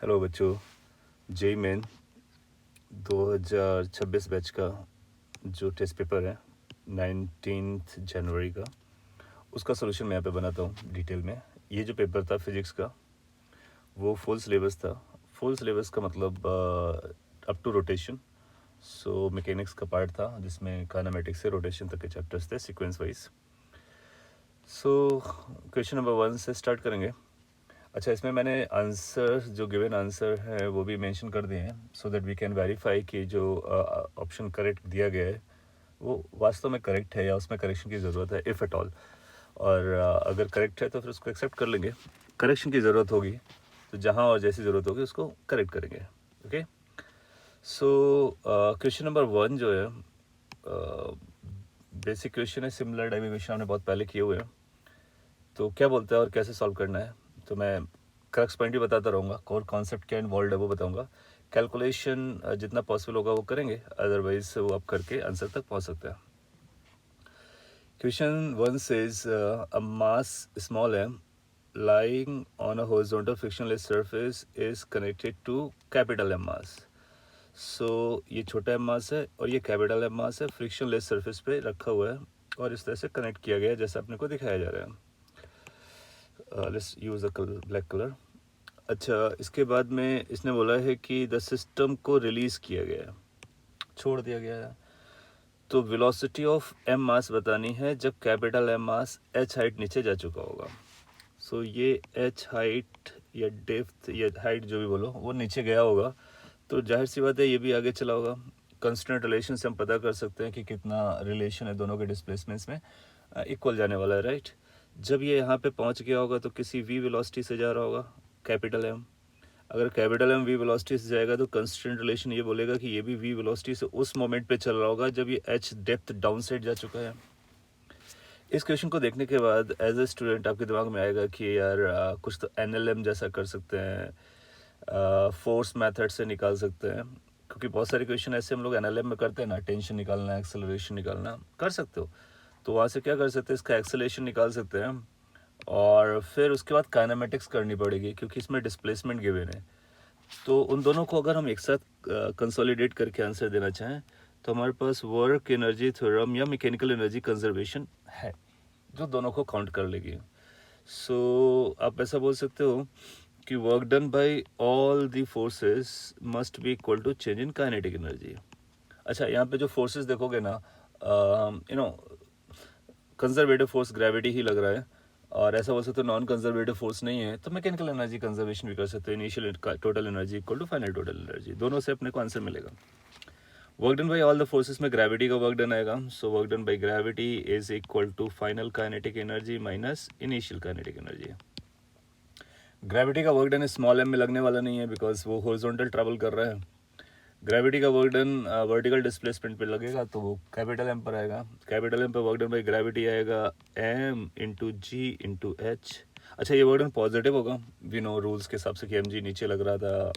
Hello बच्चों, JEE main 2026 batch का जो टेस्ट पेपर है 19 जनवरी का, उसका सोल्यूशन मैं यहाँ पे बनाता हूँ डिटेल में। ये जो पेपर था फिजिक्स का, वो फुल सिलेबस था। फुल सिलेबस का मतलब up to rotation. So mechanics का पार्ट था जिसमें काइनेमेटिक्स से रोटेशन तक के चैप्टर्स थे sequence wise. So question number 1 से स्टार्ट करेंगे। अच्छा, इसमें मैंने आंसर जो गिवन आंसर है वो भी मेंशन कर दिए हैं so that we can verify कि जो ऑप्शन करेक्ट दिया गया है वो वास्तव में करेक्ट है या उसमें करेक्शन की ज़रूरत है, इफ़ एट ऑल। और अगर करेक्ट है तो फिर उसको एक्सेप्ट कर लेंगे। करेक्शन की ज़रूरत होगी तो जहाँ और जैसी ज़रूरत होगी उसको करेक्ट करेंगे। ओके, सो क्वेश्चन नंबर 1 जो है बेसिक क्वेश्चन है। सिमिलर डेरिवेशन हमने बहुत पहले किए हुए हैं, तो क्या बोलता है और कैसे सॉल्व करना है तो मैं क्रक्स पॉइंट ही बताता रहूँगा। कोर कॉन्सेप्ट क्या इन्वॉल्व है वो बताऊँगा। कैलकुलेशन जितना पॉसिबल होगा वो करेंगे, अदरवाइज वो आप करके आंसर तक पहुँच सकते हैं। Question 1 says a mass small m lying on a horizontal frictionless surface is connected to capital M mass. So ये छोटा m mass है और ये capital M mass है, frictionless surface पे रखा हुआ है और इस तरह से कनेक्ट किया गया है जैसा अपने को दिखाया जा रहा है। Let's use a black colour. अच्छा, इसके बाद में इसने बोला है कि द सिस्टम को रिलीज़ किया गया है, छोड़ दिया गया है। तो वेलोसिटी ऑफ एम मास बतानी है जब कैपिटल एम मास एच हाइट नीचे जा चुका होगा। सो ये एच हाइट या डेप्थ या हाइट जो भी बोलो वो नीचे गया होगा, तो जाहिर सी बात है ये भी आगे चला होगा। कंस्टेंट रिलेशन से हम पता कर सकते हैं कि कितना रिलेशन है दोनों के डिस्प्लेसमेंट्स में, इक्वल जाने वाला है, राइट। जब ये यहाँ पे पहुँच गया होगा तो किसी वी वेलोसिटी से जा रहा होगा कैपिटल एम। अगर कैपिटल एम वी वेलोसिटी से जाएगा तो कंस्टेंट रिलेशन ये बोलेगा कि ये भी वी वेलोसिटी से उस मोमेंट पे चल रहा होगा जब ये एच डेप्थ डाउन साइड जा चुका है। इस क्वेश्चन को देखने के बाद एज ए स्टूडेंट आपके दिमाग में आएगा कि यार कुछ तो एनएलएम जैसा कर सकते हैं, फोर्स मेथड से निकाल सकते हैं, क्योंकि बहुत सारे क्वेश्चन ऐसे हम लोग एनएलएम में करते हैं ना, टेंशन निकालना, एक्सेलरेशन निकालना, कर सकते हो। तो वहाँ से क्या कर सकते हैं, इसका एक्सेलरेशन निकाल सकते हैं और फिर उसके बाद काइनेमेटिक्स करनी पड़ेगी क्योंकि इसमें डिस्प्लेसमेंट गिवन है। तो उन दोनों को अगर हम एक साथ कंसोलिडेट करके आंसर देना चाहें तो हमारे पास वर्क एनर्जी थ्योरम या मैकेनिकल एनर्जी कंजर्वेशन है जो दोनों को काउंट कर लेगी। सो आप ऐसा बोल सकते हो कि work done by all the forces must be equal to change in kinetic energy. अच्छा, यहाँ पे जो फोर्सेस देखोगे ना, कंजर्वेटिव फोर्स ग्रेविटी ही लग रहा है, और ऐसा बोल सकते हो नॉन कंजर्वेटिव फोर्स नहीं है तो मैकेनिकल एनर्जी कंजर्वेशन भी कर सकते हो। Initial total energy equal to final total energy, दोनों से अपने को आंसर मिलेगा। Work done by all the forces में ग्रेविटी का वर्क डन आएगा, so work done by gravity is equal to final kinetic energy minus initial kinetic energy. Gravity का work done small M में लगने वाला नहीं है बिकॉज वो हॉरिजॉन्टल ट्रैवल कर रहा है। ग्रेविटी का वर्क डन वर्टिकल डिस्प्लेसमेंट पे लगेगा तो वो कैपिटल एम पर आएगा। कैपिटल एम पे वर्क डन बाई ग्रेविटी आएगा एम इंटू जी इंटू एच। अच्छा, ये वर्क डन पॉजिटिव होगा, वी नो रूल्स के हिसाब से कि एम जी नीचे लग रहा था,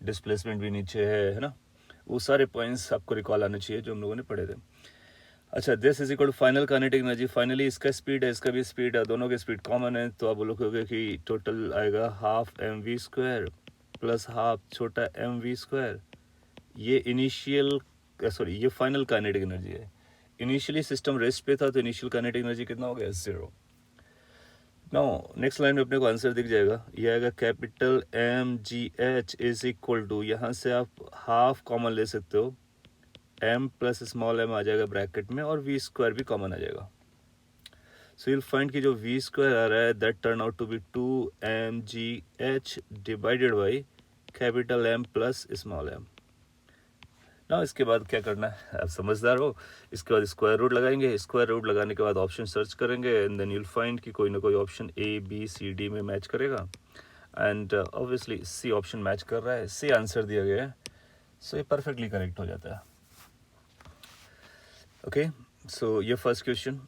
डिस्प्लेसमेंट भी नीचे है ना। वो सारे पॉइंट्स आपको रिकॉल आने चाहिए जो हम लोगों ने पढ़े थे। अच्छा, this is equal to final kinetic energy. Finally इसका स्पीड है, इसका भी स्पीड है, दोनों के स्पीड कॉमन है, तो आप बोलोगे कि टोटल आएगा half M we square plus half छोटा एम वी स्क्वायर। ये इनिशियल सॉरी ये फाइनल काइनेटिक एनर्जी है। इनिशियली सिस्टम रेस्ट पे था तो इनिशियल काइनेटिक एनर्जी कितना हो गया, 0। नाउ नेक्स्ट लाइन में अपने को आंसर दिख जाएगा, ये आएगा capital M G H is equal to, यहाँ से आप हाफ कॉमन ले सकते हो, एम प्लस स्मॉल एम आ जाएगा ब्रैकेट में और वी स्क्वायर भी कॉमन आ जाएगा। सो यूल फाइंड कि जो वी स्क्वायर आ रहा है that turn out to be 2mgh divided by capital M plus small M. ना इसके बाद क्या करना है, आप समझदार हो। इसके बाद स्क्वायर रूट लगाएंगे, स्क्वायर रूट लगाने के बाद ऑप्शन सर्च करेंगे एंड देन यूल फाइंड कि कोई ना कोई option A B C D में मैच करेगा and obviously C option match कर रहा है, सी आंसर दिया गया है, सो ये परफेक्टली करेक्ट हो जाता है। ओके, सो ये फर्स्ट क्वेश्चन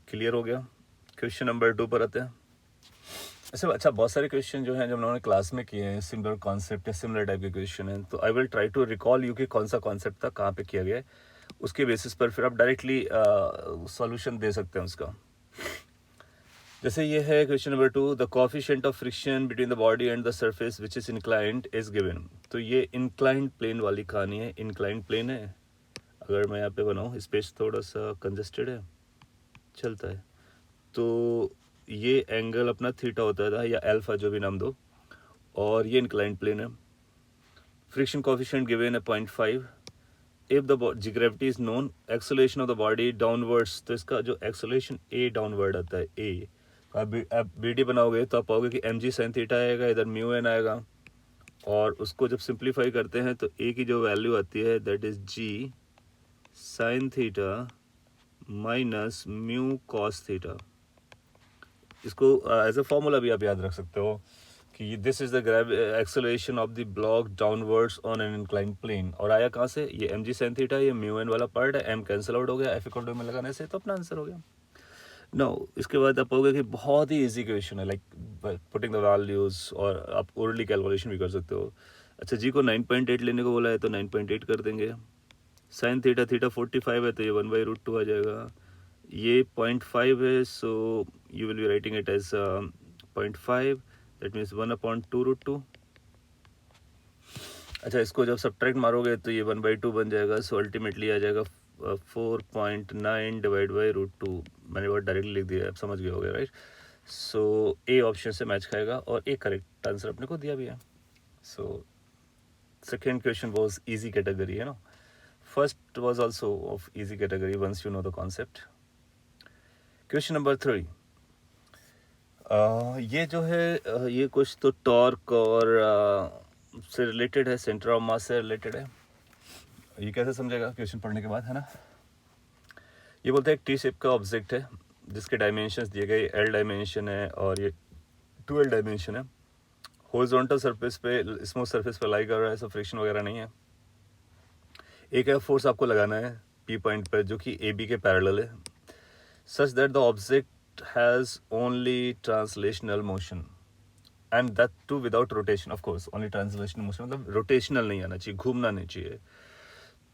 क्लियर हो गया। क्वेश्चन नंबर 2 पर आते हैं। अच्छा, बहुत सारे क्वेश्चन जो हैं जब हम लोगों ने क्लास में किए हैं, सिमिलर कॉन्सेप्ट या सिमिलर टाइप के क्वेश्चन हैं, तो I will try to recall you कि कौन सा कॉन्सेप्ट था, कहाँ पे किया गया है, उसके बेसिस पर फिर आप डायरेक्टली सॉल्यूशन दे सकते हैं उसका। जैसे ये है question number 2, the coefficient of friction between the body and the surface which is inclined is given. तो ये इंक्लाइंड प्लेन वाली कहानी है। इंक्लाइंड प्लेन है, अगर मैं यहाँ पे बनाऊँ, स्पेस थोड़ा सा कंजस्टेड है, चलता है, तो ये एंगल अपना थीटा होता था या अल्फा, जो भी नाम दो, और ये इंक्लाइंड प्लेन है। फ्रिक्शन कोफिशिएंट गिवन है 0.5। If the gravity is known, acceleration of the body downwards, तो इसका जो एक्सेलरेशन ए डाउनवर्ड आता है, ए, आप बी डी बनाओगे तो आप पाओगे कि एम जी साइन थीटा आएगा, इधर म्यू एन आएगा, और उसको जब सिंप्लीफाई करते हैं तो ए की जो वैल्यू आती है that is G sine theta minus mu cos theta. इसको एज अ फॉर्मूला भी आप याद रख सकते हो कि this is the acceleration of the block downwards on an inclined plane. और आया कहाँ से? ये एम जी साइन थीटा, ये म्यू एन वाला पार्ट है, एम कैंसिल आउट हो गया, एफ इक्वल टू में लगाने से, तो अपना आंसर हो गया। नो, इसके बाद आप पाओगे कि बहुत ही इजी क्वेश्चन है, लाइक पुटिंग द वैल्यूज, और आप ओरली कैलकुलेशन भी कर सकते हो। अच्छा, जी को 9.8 लेने को बोला है तो 9.8 कर देंगे। साइन थीटा, थीटा 45 है तो ये 1/√2 आ जाएगा। ये 0.5 है, so you will be writing it as 0.5, that means 1/2√2। अच्छा, इसको जब सब्ट्रैक्ट मारोगे तो ये 1/2 बन जाएगा, सो अल्टीमेटली आ जाएगा 4.9 डिवाइड बाई √2। मैंने बहुत डायरेक्टली लिख दिया है, आप समझ गए होगे, राइट? सो ए ऑप्शन से मैच खाएगा और ए करेक्ट आंसर अपने को दिया भी है। So second question was easy category, है ना। First was also of easy category once you know the concept. Question number 3, ये जो है ये कुछ तो टॉर्क और से रिलेटेड है, सेंटर ऑफ मास से रिलेटेड है। ये कैसे समझेगा क्वेश्चन पढ़ने के बाद, है ना। ये बोलते हैं एक टी शेप का ऑब्जेक्ट है जिसके डायमेंशंस दिए गए, एल डायमेंशन है और ये 12 डायमेंशन है। हॉरिजॉन्टल सरफेस पे, स्मूथ सरफेस पे लाई कर रहा है, सो फ्रिक्शन वगैरह नहीं है। एक है फोर्स आपको लगाना है पी पॉइंट पर जो कि ए बी के पैरेलल है, such that the object has only translational motion and that too without rotation. Of course only translational motion मतलब रोटेशनल नहीं आना चाहिए, घूमना नहीं चाहिए।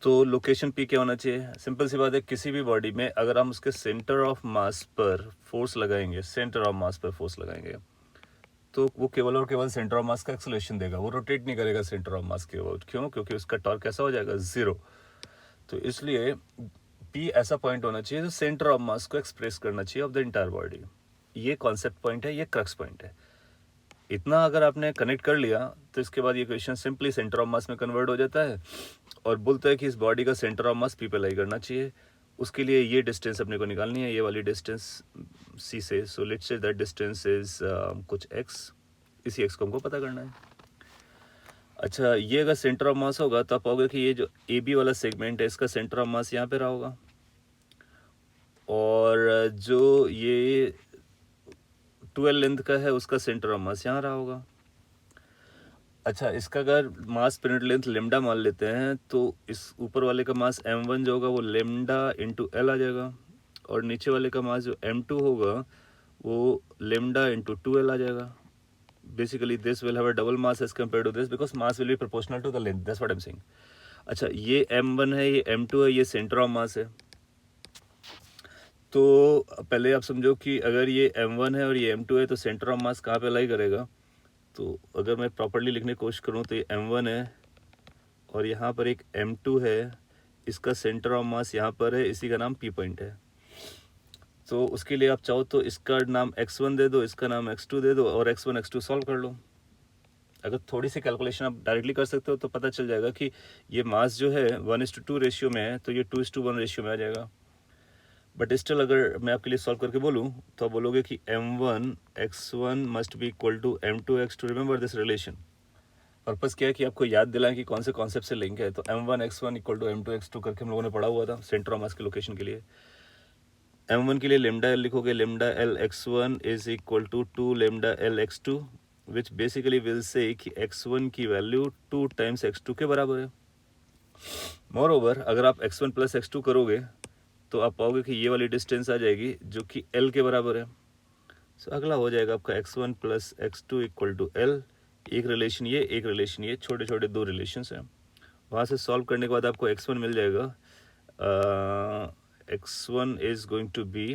तो लोकेशन पी क्या होना चाहिए? सिंपल सी बात है, किसी भी बॉडी में अगर हम उसके सेंटर ऑफ मास पर फोर्स लगाएंगे, सेंटर ऑफ मास पर फोर्स लगाएंगे, तो वो केवल और केवल सेंटर ऑफ मास का एक्सेलरेशन देगा, वो रोटेट नहीं करेगा सेंटर ऑफ मास के अबाउट। क्यों? क्योंकि उसका टॉर्क कैसा हो जाएगा? 0। तो इसलिए पी ऐसा पॉइंट होना चाहिए जो सेंटर ऑफ मास को एक्सप्रेस करना चाहिए ऑफ द इंटायर बॉडी। ये कॉन्सेप्ट पॉइंट है, ये क्रक्स पॉइंट है। इतना अगर आपने कनेक्ट कर लिया तो इसके बाद ये क्वेश्चन सिंपली सेंटर ऑफ मास में कन्वर्ट हो जाता है और बोलता है कि इस बॉडी का सेंटर ऑफ मास पी पे लाई करना चाहिए। उसके लिए ये डिस्टेंस अपने को निकालनी है, ये वाली डिस्टेंस सी से। So let's say that distance is कुछ एक्स, इसी एक्स को हमको पता करना है। अच्छा, ये अगर सेंटर ऑफ मास होगा तो आप पाओगे कि ये जो ए बी वाला सेगमेंट है इसका सेंटर ऑफ मास यहाँ पे रहा होगा, और जो ये 12 लेंथ का है उसका सेंटर ऑफ मास यहाँ रहा होगा। अच्छा, इसका अगर मास पर यूनिट लेंथ लेमडा मान लेते हैं तो इस ऊपर वाले का मास m1 जो होगा वो लेमडा इंटू एल आ जाएगा, और नीचे वाले का मास जो m2 होगा वो लेमडा इंटू 2l आ जाएगा। Basically this will have a double mass as compare to this because mass will be proportional to the length, that's what I am saying. अच्छा, ये m1 है, ये m2 है, ये सेंटर ऑफ मास है। तो पहले आप समझो कि अगर ये m1 है और ये m2 है तो सेंटर ऑफ मास कहाँ पे लाई करेगा। तो अगर मैं प्रॉपर्ली लिखने की कोशिश करूँ तो ये m1 है और यहाँ पर एक m2 है, इसका सेंटर ऑफ मास यहाँ पर है, इसी का नाम p पॉइंट है। तो उसके लिए आप चाहो तो इसका नाम x1 दे दो, इसका नाम x2 दे दो और x1 x2 सॉल्व कर लो। अगर थोड़ी सी कैलकुलेशन आप डायरेक्टली कर सकते हो तो पता चल जाएगा कि ये मास जो है 1:2 रेशियो में है तो ये 2:1 रेशियो में आ जाएगा। बट स्टिल अगर मैं आपके लिए सॉल्व करके बोलूँ तो आप बोलोगे कि m1 x1 must be equal to m2 x2। Remember this relation. Purpose क्या है कि आपको याद दिलाएं कि कौन से कॉन्सेप्ट से लिंक है। तो m1 x1 equal to m2 x2 करके हम लोगों ने पढ़ा हुआ था सेंटर ऑफ मास के लोकेशन के लिए। m1 के लिए लेमडा एल लिखोगे, lambda L x1 is equal to 2 lambda L x2 which basically will say कि x1 की वैल्यू 2 टाइम्स x2 के बराबर है। मोर ओवर अगर आप x1 प्लस x2 करोगे तो आप पाओगे कि ये वाली डिस्टेंस आ जाएगी जो कि l के बराबर है। सो अगला हो जाएगा आपका x1 plus x2 equal to l। एक रिलेशन ये, एक रिलेशन ये, छोटे छोटे दो रिलेशंस हैं। वहाँ से सॉल्व करने के बाद आपको x1 मिल जाएगा, x1 is going to B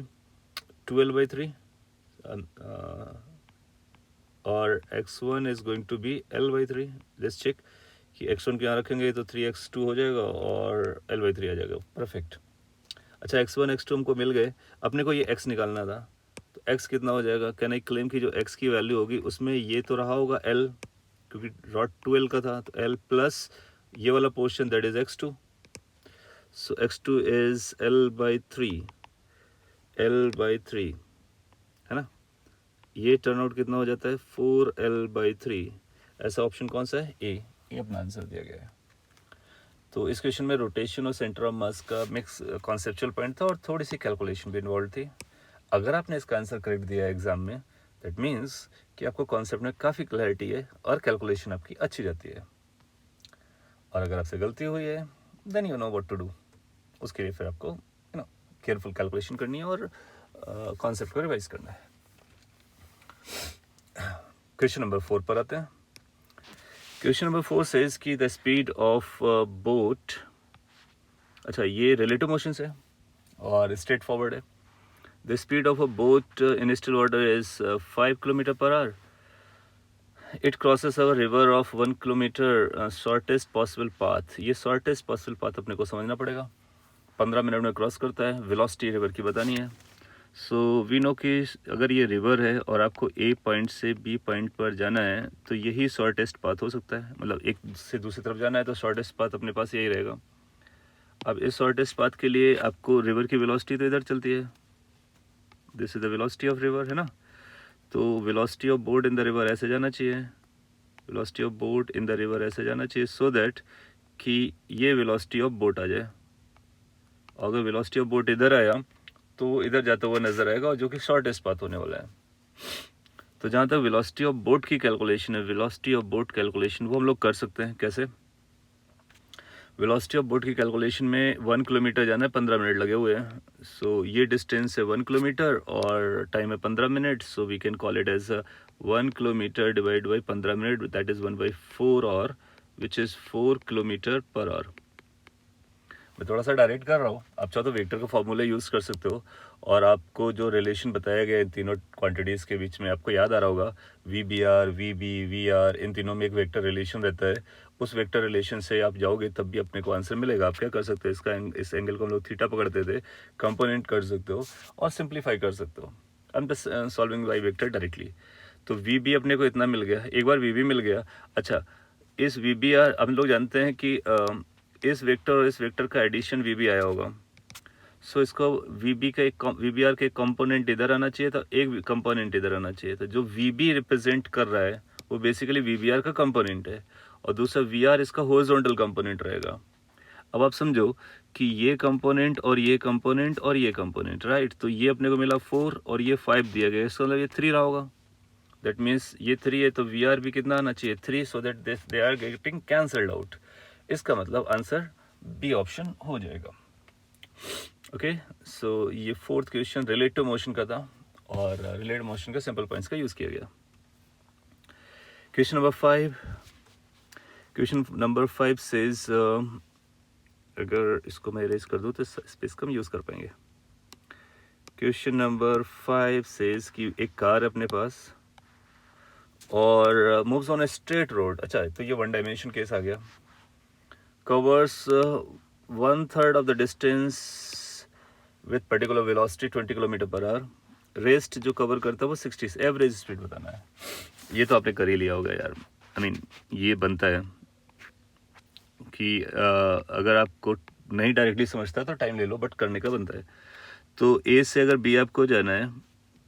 12/3। और x1 is going to be L/3. Let's check कि x1 को यहाँ रखेंगे तो 3x2 हो जाएगा और L/3 आ जाएगा. परफेक्ट. अच्छा, x1 x2 हमको मिल गए. अपने को ये x निकालना था, तो x कितना हो जाएगा? कैन आई क्लेम कि जो x की वैल्यू होगी उसमें ये तो रहा होगा L, क्योंकि रॉड 2L का था, तो L प्लस ये वाला portion that is x2. So x2 is L/3, L/3 है ना. ये टर्न आउट कितना हो जाता है? 4L/3. ऐसा ऑप्शन कौन सा है? ए. ये अपना आंसर दिया गया है. तो इस क्वेश्चन में रोटेशन और सेंटर ऑफ मास का मिक्स कॉन्सेप्चुअल पॉइंट था और थोड़ी सी कैलकुलेशन भी इन्वॉल्व थी. अगर आपने इसका आंसर करेक्ट दिया एग्जाम में, दैट मीन्स कि आपको कॉन्सेप्ट में काफ़ी क्लैरिटी है और कैलकुलेशन आपकी अच्छी जाती है. और अगर आपसे गलती हुई है, then you know what to do. उसके लिए फिर आपको केयरफुल कैलकुलेशन करनी है और कॉन्सेप्ट को रिवाइज करना है. क्वेश्चन नंबर 4 पर आते हैं. क्वेश्चन नंबर 4 सेज कि द स्पीड ऑफ बोट, अच्छा ये रिलेटिव मोशन है और स्ट्रेट फॉरवर्ड है. The speed of a boat in still water is 5 kilometre per our. It crosses a river of 1 kilometre shortest possible path. ये shortest possible path अपने को समझना पड़ेगा. 15 मिनट में क्रॉस करता है. वेलोसिटी रिवर की बतानी है. सो वी नो कि अगर ये रिवर है और आपको ए पॉइंट से बी पॉइंट पर जाना है तो यही शॉर्टेस्ट पाथ हो सकता है. मतलब एक से दूसरी तरफ जाना है तो शॉर्टेस्ट पाथ अपने पास यही रहेगा. अब इस शॉर्टेस्ट पाथ के लिए आपको रिवर की वेलोसिटी तो इधर चलती है. This is the velocity of river, है ना. तो velocity of boat in the river ऐसे जाना चाहिए. Velocity of boat in the river ऐसे जाना चाहिए सो दैट कि ये वेलोसिटी ऑफ बोट आ जाए. अगर वेलोसिटी ऑफ बोट इधर आया तो इधर जाता हुआ नजर आएगा, जो कि शॉर्टेस्ट पाथ होने वाला है. तो जहाँ तक वेलोसिटी ऑफ बोट की कैलकुलेशन है, वेलोसिटी ऑफ बोट कैलकुलेशन वो हम लोग कर सकते हैं. कैसे? वेलोसिटी ऑफ बोट की कैलकुलेशन में 1 किलोमीटर जाना है, 15 मिनट लगे हुए हैं. सो ये डिस्टेंस है 1 किलोमीटर और टाइम है 15 मिनट. So we can call it as 1 kilometre divide by 15 मिनट, दैट इज 1/4 और which is 4 kilometre per hour. मैं थोड़ा सा डायरेक्ट कर रहा हूँ. आप चाहो तो वेक्टर का फॉर्मूला यूज़ कर सकते हो और आपको जो रिलेशन बताया गया इन तीनों क्वांटिटीज़ के बीच में आपको याद आ रहा होगा. VBR, VB, VR, इन तीनों में एक वेक्टर रिलेशन रहता है. उस वेक्टर रिलेशन से आप जाओगे तब भी अपने को आंसर मिलेगा. आप क्या कर सकते हो, इस एंगल को हम लोग थीटा पकड़ते थे, कंपोनेंट कर सकते हो और सिंप्लीफाई कर सकते हो. I am just solving by vector directly. तो VB अपने को इतना मिल गया. एक बार VB मिल गया. अच्छा, इस VBR हम लोग जानते हैं कि इस वेक्टर और इस वेक्टर का एडिशन VB आया होगा. सो इसको VB का एक VBR के कंपोनेंट इधर आना चाहिए था, एक कंपोनेंट इधर आना चाहिए था. जो VB रिप्रेजेंट कर रहा है वो बेसिकली VBR का कंपोनेंट है और दूसरा VR इसका हॉरिजॉन्टल कंपोनेंट रहेगा. अब आप समझो कि ये कंपोनेंट और ये कंपोनेंट और ये कंपोनेंट, राइट. तो ये अपने को मिला 4 और ये 5 दिया गया, इसका मतलब ये 3 रहा होगा. दैट मीन्स ये 3 है तो VR भी कितना आना चाहिए? 3, so that they are getting cancelled out. इसका मतलब आंसर बी ऑप्शन हो जाएगा. ओके, सो ये 4th क्वेश्चन रिलेटिव मोशन का था और रिलेटेड मोशन का सिंपल पॉइंट्स का यूज़ किया गया. Question number 5. Question number 5 says, अगर इसको मैं इरेज कर दूँ तो स्पेस कम यूज़ कर पाएंगे. क्वेश्चन नंबर 5 सेज कि एक कार है अपने पास और moves on a straight road. अच्छा, तो ये 1 डायमेंशन केस आ गया. covers 1/3 of the distance with particular velocity 20 kilometre per our. Rest जो कवर करता है वो 60 से. एवरेज स्पीड बताना है. ये तो आपने कर ही लिया होगा यार. आई मीन ये बनता है कि अगर आपको नहीं डायरेक्टली समझता तो टाइम ले लो, बट करने का बनता है. तो ए से अगर बी आपको जाना है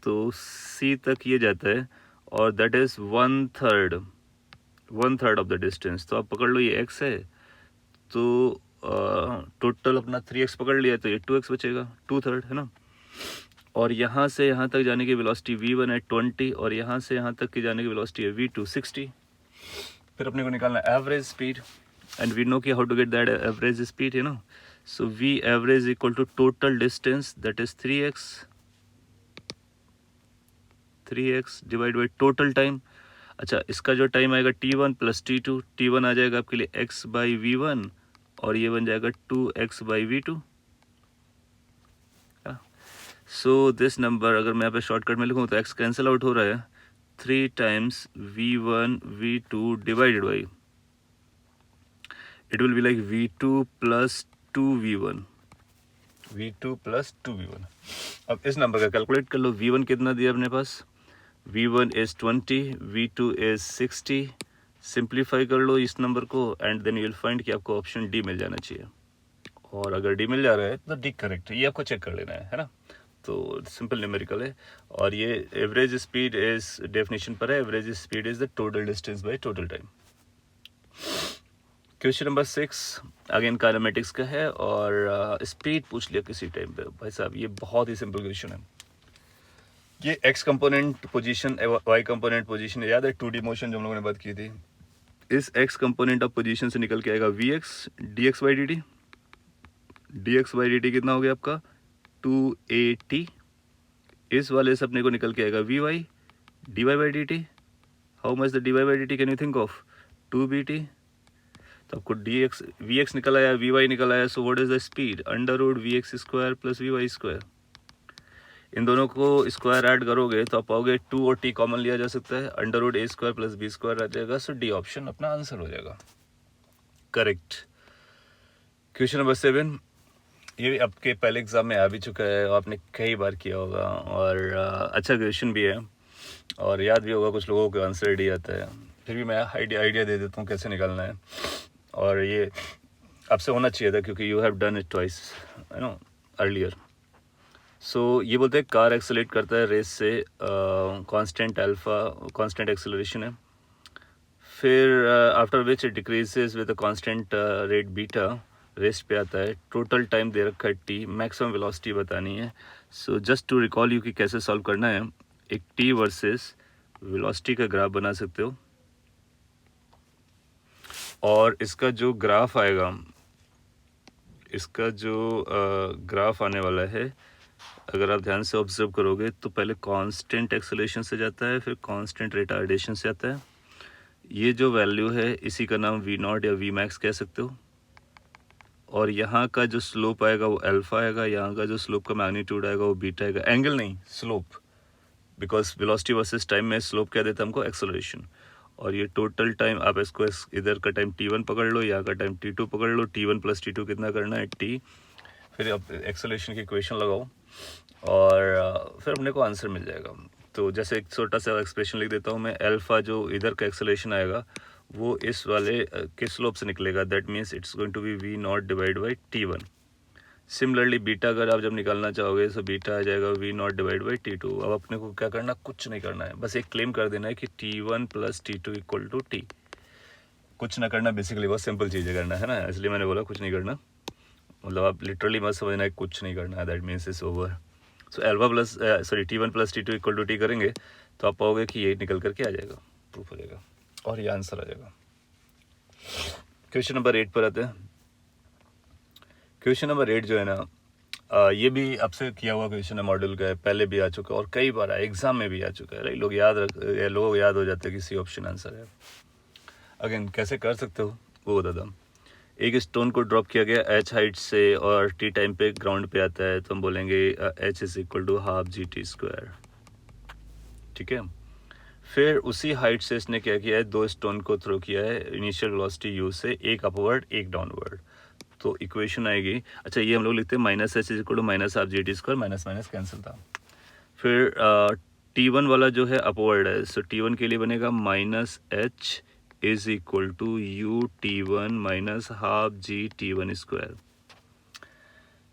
तो सी तक ये जाता है और that is 1/3 of the distance. तो आप पकड़ लो ये एक्स है तो टोटल अपना 3x पकड़ लिया तो ये 2x बचेगा, 2/3 है ना. और यहाँ से यहाँ तक जाने की वेलोसिटी v1 है 20 और यहाँ से यहाँ तक की जाने की वेलोसिटी है v2 60. फिर अपने को निकालना average speed and we know कि how to get that average speed, है ना. So v average equal to total distance that is 3x divide by total time. अच्छा, इसका जो टाइम आएगा t1 प्लस t2. t1 आ जाएगा आपके लिए x बाई v1 और ये बन जाएगा 2x by v2. So this number अगर मैं यहाँ पे शॉर्टकट में लिखूँ तो एक्स कैंसिल आउट हो रहा है 3 times v1 v2 divided by it will be like v2 plus 2v1 v2 plus 2v1। अब इस नंबर का कैलकुलेट कर लो। v1 कितना दिया अपने पास, v1 is 20, v2 is 60। Simplify कर लो इस नंबर को and then you will find कि आपको ऑप्शन डी मिल जाना चाहिए। और अगर डी मिल जा रहा है तो डी करेक्ट है, ये आपको चेक कर लेना है ना। तो सिंपल न्यूमेरिकल है। और ये एवरेज स्पीड इज डेफिनेशन पर है, average speed is the total distance by total time. Question number 6 again kinematics का है और स्पीड पूछ लिया किसी टाइम पे। भाई साहब ये बहुत ही सिंपल क्वेश्चन है। ये X component position Y component position याद है 2D मोशन जो हम लोगों ने बात की थी। इस एक्स कंपोनेंट ऑफ पोजीशन से निकल के आएगा V X D X by D T. D X by D T कितना हो गया आपका 2AT। इस वाले से अपने को निकल के आएगा V Y D Y by D T. How much the D Y by D T can you think of 2BT। तो आपको डी एक्स वी एक्स निकल आया, वी वाई निकल आया। So what is the speed under root v x square plus v y square. इन दोनों को square add करोगे तो आप पाओगे 2 और t कॉमन लिया जा सकता है, अंडर रूट ए स्क्वायर प्लस बी स्क्वायर आ जाएगा। सो डी ऑप्शन अपना आंसर हो जाएगा करेक्ट। क्वेश्चन नंबर 7 ये आपके पहले एग्जाम में आ भी चुका है, आपने कई बार किया होगा और अच्छा क्वेश्चन भी है और याद भी होगा कुछ लोगों को आंसर रेडी आता है। फिर भी मैं आइडिया दे देता हूँ कैसे निकालना है। और ये आपसे होना चाहिए था क्योंकि you have done it twice you know earlier. So ये बोलते हैं कार एक्सेलरेट करता है रेस से, कांस्टेंट अल्फा कांस्टेंट एक्सेलरेशन है। फिर after which it decreases with constant rate beta, rest पे आता है। टोटल टाइम दे रखा है टी, मैक्सिमम वेलोसिटी बतानी है। So just to recall you कि कैसे सॉल्व करना है, एक टी वर्सेस वेलोसिटी का ग्राफ बना सकते हो और इसका जो ग्राफ आएगा, इसका जो ग्राफ आने वाला है अगर आप ध्यान से ऑब्जर्व करोगे तो पहले कांस्टेंट एक्सेलरेशन से जाता है, फिर कांस्टेंट रिटार्डेशन से आता है। ये जो वैल्यू है इसी का नाम वी नॉट या वी मैक्स कह सकते हो। और यहाँ का जो स्लोप आएगा वो अल्फा आएगा, यहाँ का जो स्लोप का मैग्नीट्यूड आएगा वो बीटा आएगा। एंगल नहीं, slope, because velocity versus time में स्लोप क्या देता है हमको, एक्सेलरेशन। और ये टोटल टाइम आप इसको इधर का टाइम t1 पकड़ लो, यहाँ का टाइम t2 पकड़ लो। t1 प्लस t2 कितना करना है t, फिर आप एक्सेलरेशन की इक्वेशन लगाओ और फिर अपने को आंसर मिल जाएगा। तो जैसे एक छोटा सा एक्सप्रेशन लिख देता हूँ मैं, अल्फा जो इधर का एक्सेलरेशन आएगा वो इस वाले के स्लोप से निकलेगा, that means it's going to be V not divide by t1। Similarly beta अगर आप जब निकालना चाहोगे तो बीटा आ जाएगा we not divide by t2। अब अपने को क्या करना, कुछ नहीं करना है, बस एक क्लेम कर देना है कि t1 plus t2 equal to t। कुछ ना करना, बेसिकली बहुत सिंपल चीज़ें करना है ना, इसलिए मैंने बोला कुछ नहीं करना। मतलब आप लिटरली मत समझना है कुछ नहीं करना है, that means is over. So alpha plus t1 plus t2 equal to t करेंगे तो आप पाओगे कि ये निकल करके आ जाएगा, प्रूफ हो जाएगा और ये आंसर आ जाएगा। क्वेश्चन नंबर 8 पर आते हैं। क्वेश्चन नंबर 8 जो है ना ये भी आपसे किया हुआ क्वेश्चन है, मॉड्यूल का है, पहले भी आ चुका है और कई बार आया, एग्जाम में भी आ चुका है। लोग याद हो जाते हैं किसी ऑप्शन आंसर है। अगेन कैसे कर सकते हो वो बताता हूँ। एक स्टोन को ड्रॉप किया गया h हाइट से और t टाइम पे ग्राउंड पे आता है तो हम बोलेंगे h is equal to half gt square, ठीक है। फिर उसी हाइट से इसने क्या किया है, 2 स्टोन को थ्रो किया है इनिशियल वेलोसिटी u से, एक अपवर्ड एक डाउनवर्ड। तो इक्वेशन आएगी, अच्छा ये हम लोग लिखते हैं minus H is equal to minus half G T square, minus minus cancel था। फिर t1 वाला जो है अपवर्ड है, सो t1 के लिए बनेगा minus H is equal to U t1 minus half G t1 square.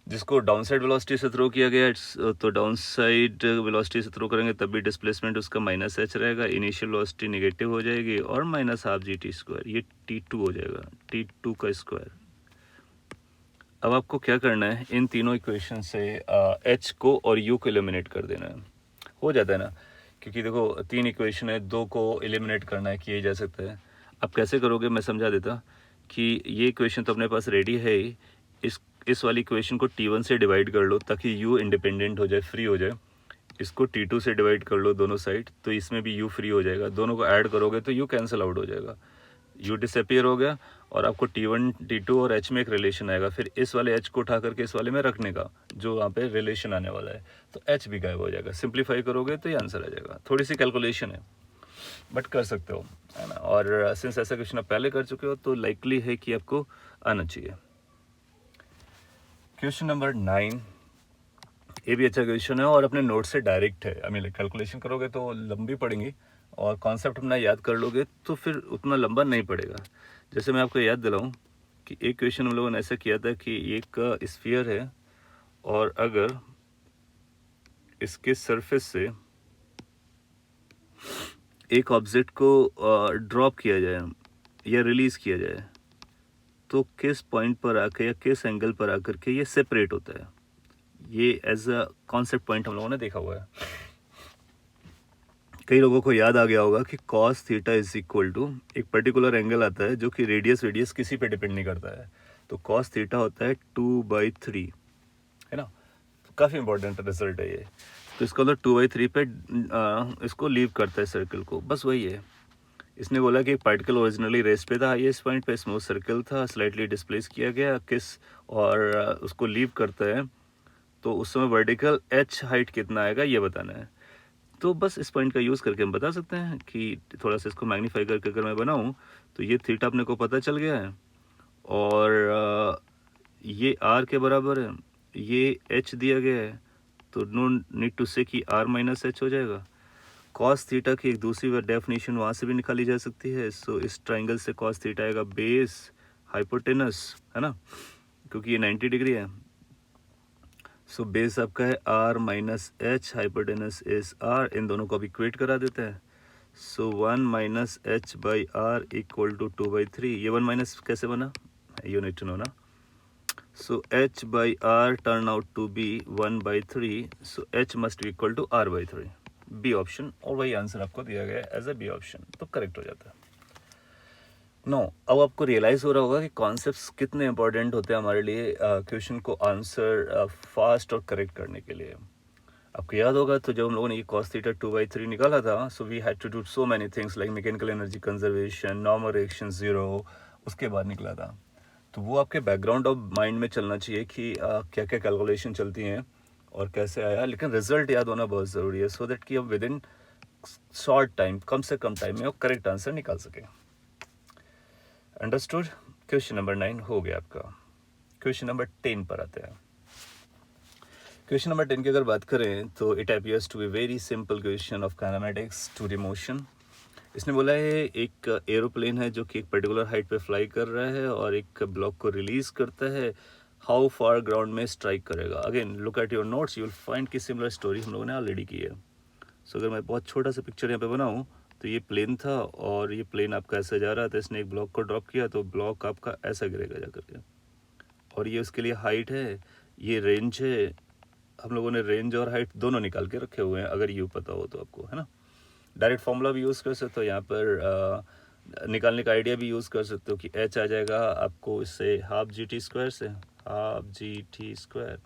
जिसको डाउन साइड वेलोसिटी से थ्रो किया गया तो डाउन साइड वेलोसिटी से थ्रो करेंगे तब भी डिस्प्लेसमेंट उसका माइनस एच रहेगा, इनिशियल वेलोसिटी नेगेटिव हो जाएगी और minus half G T square, ये t2 हो जाएगा, t2 का स्क्वायर। अब आपको क्या करना है, इन तीनों इक्वेशन से h को और u को एलिमिनेट कर देना है। हो जाता है ना, क्योंकि देखो 3 इक्वेशन है, 2 को एलिमिनेट करना है, किया जा सकता है। अब कैसे करोगे मैं समझा देता कि ये इक्वेशन तो अपने पास रेडी है ही, इस वाली इक्वेशन को t1 से डिवाइड कर लो ताकि u इंडिपेंडेंट हो जाए, फ्री हो जाए। इसको t2 से डिवाइड कर लो दोनों साइड, तो इसमें भी u फ्री हो जाएगा। दोनों को ऐड करोगे तो u कैंसिल आउट हो जाएगा। यू डिसअपियर हो गया और आपको T1 T2 और H में एक रिलेशन आएगा, फिर इस वाले H को उठा करके इस वाले में रखने का जो वहाँ पे रिलेशन आने वाला है, तो H भी गायब हो जाएगा। सिंप्लीफाई करोगे तो ये आंसर आ जाएगा। थोड़ी सी कैलकुलेशन है बट कर सकते हो, है ना। और सिंस ऐसा क्वेश्चन आप पहले कर चुके हो तो लाइकली है कि आपको आना चाहिए। क्वेश्चन नंबर 9, ये भी अच्छा क्वेश्चन है और अपने नोट से डायरेक्ट है। आई मीन कैलकुलेशन करोगे तो लंबी पड़ेंगी और कॉन्सेप्ट अपना याद कर लोगे तो फिर उतना लंबा नहीं पड़ेगा। जैसे मैं आपको याद दिलाऊं कि एक क्वेश्चन हम लोगों ने ऐसा किया था कि एक स्फीयर है और अगर इसके सरफेस से एक ऑब्जेक्ट को ड्रॉप किया जाए या रिलीज़ किया जाए तो किस पॉइंट पर आकर या किस एंगल पर आकर के ये सेपरेट होता है। ये एज अ कॉन्सेप्ट पॉइंट हम लोगों ने देखा हुआ है। कई लोगों को याद आ गया होगा कि cos theta is equal to एक पर्टिकुलर एंगल आता है जो कि रेडियस किसी पे डिपेंड नहीं करता है, तो cos थीटा होता है 2/3, है ना। तो काफ़ी इंपॉर्टेंट रिजल्ट है ये। तो इसका मतलब 2/3 पे इसको लीव करता है सर्कल को, बस वही है। इसने बोला कि एक पार्टिकल ओरिजिनली रेस्ट पे था हाईएस्ट पॉइंट पे, स्मूथ सर्कल था, स्लाइटली डिस्प्लेस किया गया किस और उसको लीव करता है, तो उस समय वर्टिकल h हाइट कितना आएगा ये बताना है। तो बस इस पॉइंट का यूज़ करके हम बता सकते हैं कि थोड़ा सा इसको मैग्नीफाई करके अगर मैं बनाऊं तो ये थीटा अपने को पता चल गया है और ये r के बराबर है, ये h दिया गया है, तो नो नीड टू से कि r माइनस एच हो जाएगा। कॉस थीटा की एक दूसरी डेफिनेशन वहाँ से भी निकाली जा सकती है। सो इस ट्राइंगल से कॉस थीटा आएगा बेस हाइपोटेनस, है ना, क्योंकि ये 90 डिग्री है। सो बेस आपका है r minus H, hypotenuse is r, इन दोनों को अब इक्वेट करा देते हैं। So 1 minus H by R equal to 2/3। ये 1 माइनस कैसे बना, यू नीड टू नो ना। So h by R turn out to be 1/3, so h must be equal to r/3, B option. और वही आंसर आपको दिया गया है एज अ बी ऑप्शन, तो करेक्ट हो जाता है। नो, अब आपको रियलाइज़ हो रहा होगा कि कॉन्सेप्ट्स कितने इंपॉर्टेंट होते हैं हमारे लिए क्वेश्चन को आंसर फास्ट और करेक्ट करने के लिए। आपको याद होगा तो जब हम लोगों ने ये cos थीटा 2/3 निकाला था, so we had to do so many things like mechanical energy conservation, normal reaction 0, उसके बाद निकला था। तो वो आपके बैकग्राउंड ऑफ माइंड में चलना चाहिए कि क्या क्या कैलकुलेशन चलती हैं और कैसे आया, लेकिन रिजल्ट याद होना बहुत ज़रूरी है सो दैट कि हम विद इन शॉर्ट टाइम, कम से कम टाइम में वो करेक्ट आंसर निकाल सकें। अंडरस्टूड। क्वेश्चन नंबर 9 हो गया आपका। क्वेश्चन नंबर 10 पर आते हैं। क्वेश्चन नंबर 10 की अगर बात करें तो it appears to be very simple question of kinematics to the motion. इसने बोला है एक एरोप्लेन है जो कि एक पर्टिकुलर हाइट पे फ्लाई कर रहा है और एक ब्लॉक को रिलीज करता है, हाउ फार ग्राउंड में स्ट्राइक करेगा। Again look at your notes, you will find की सिमिलर स्टोरी हम लोगों ने ऑलरेडी की है। सो अगर मैं बहुत छोटा सा पिक्चर यहाँ पे बनाऊँ तो ये प्लेन था और ये प्लेन आपका ऐसा जा रहा था, इसने एक ब्लॉक को ड्रॉप किया तो ब्लॉक आपका ऐसा गिरेगा जा करके, और ये उसके लिए हाइट है, ये रेंज है। हम लोगों ने रेंज और हाइट दोनों निकाल के रखे हुए हैं, अगर यू पता हो तो आपको, है ना। डायरेक्ट फॉर्मूला भी यूज़ कर सकते हो, यहाँ पर निकालने का आइडिया भी यूज़ कर सकते हो कि h आ जाएगा आपको इससे ½ g t² से, ½ g t²।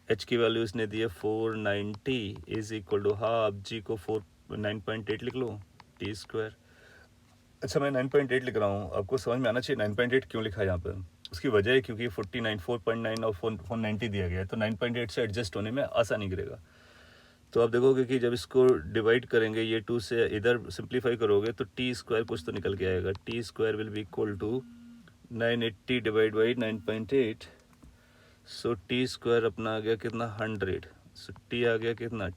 h की वैल्यू इसने दी है 490 इज इक्वल टू ½ g को 9.8 लिख लो t²। अच्छा मैं 9.8 लिख रहा हूँ, आपको समझ में आना चाहिए 9.8 क्यों लिखा है यहाँ पर। उसकी वजह है क्योंकि 4.9 और 490 दिया गया है, तो 9.8 से एडजस्ट होने में आसानी गिरेगा। तो आप देखोगे कि जब इसको डिवाइड करेंगे, ये 2 से इधर सिंप्लीफाई करोगे तो t² कुछ तो निकल के आएगा। t² will be equal to 980 divide by 9.8, so t² अपना आ गया कितना 100, सो t आ गया कितना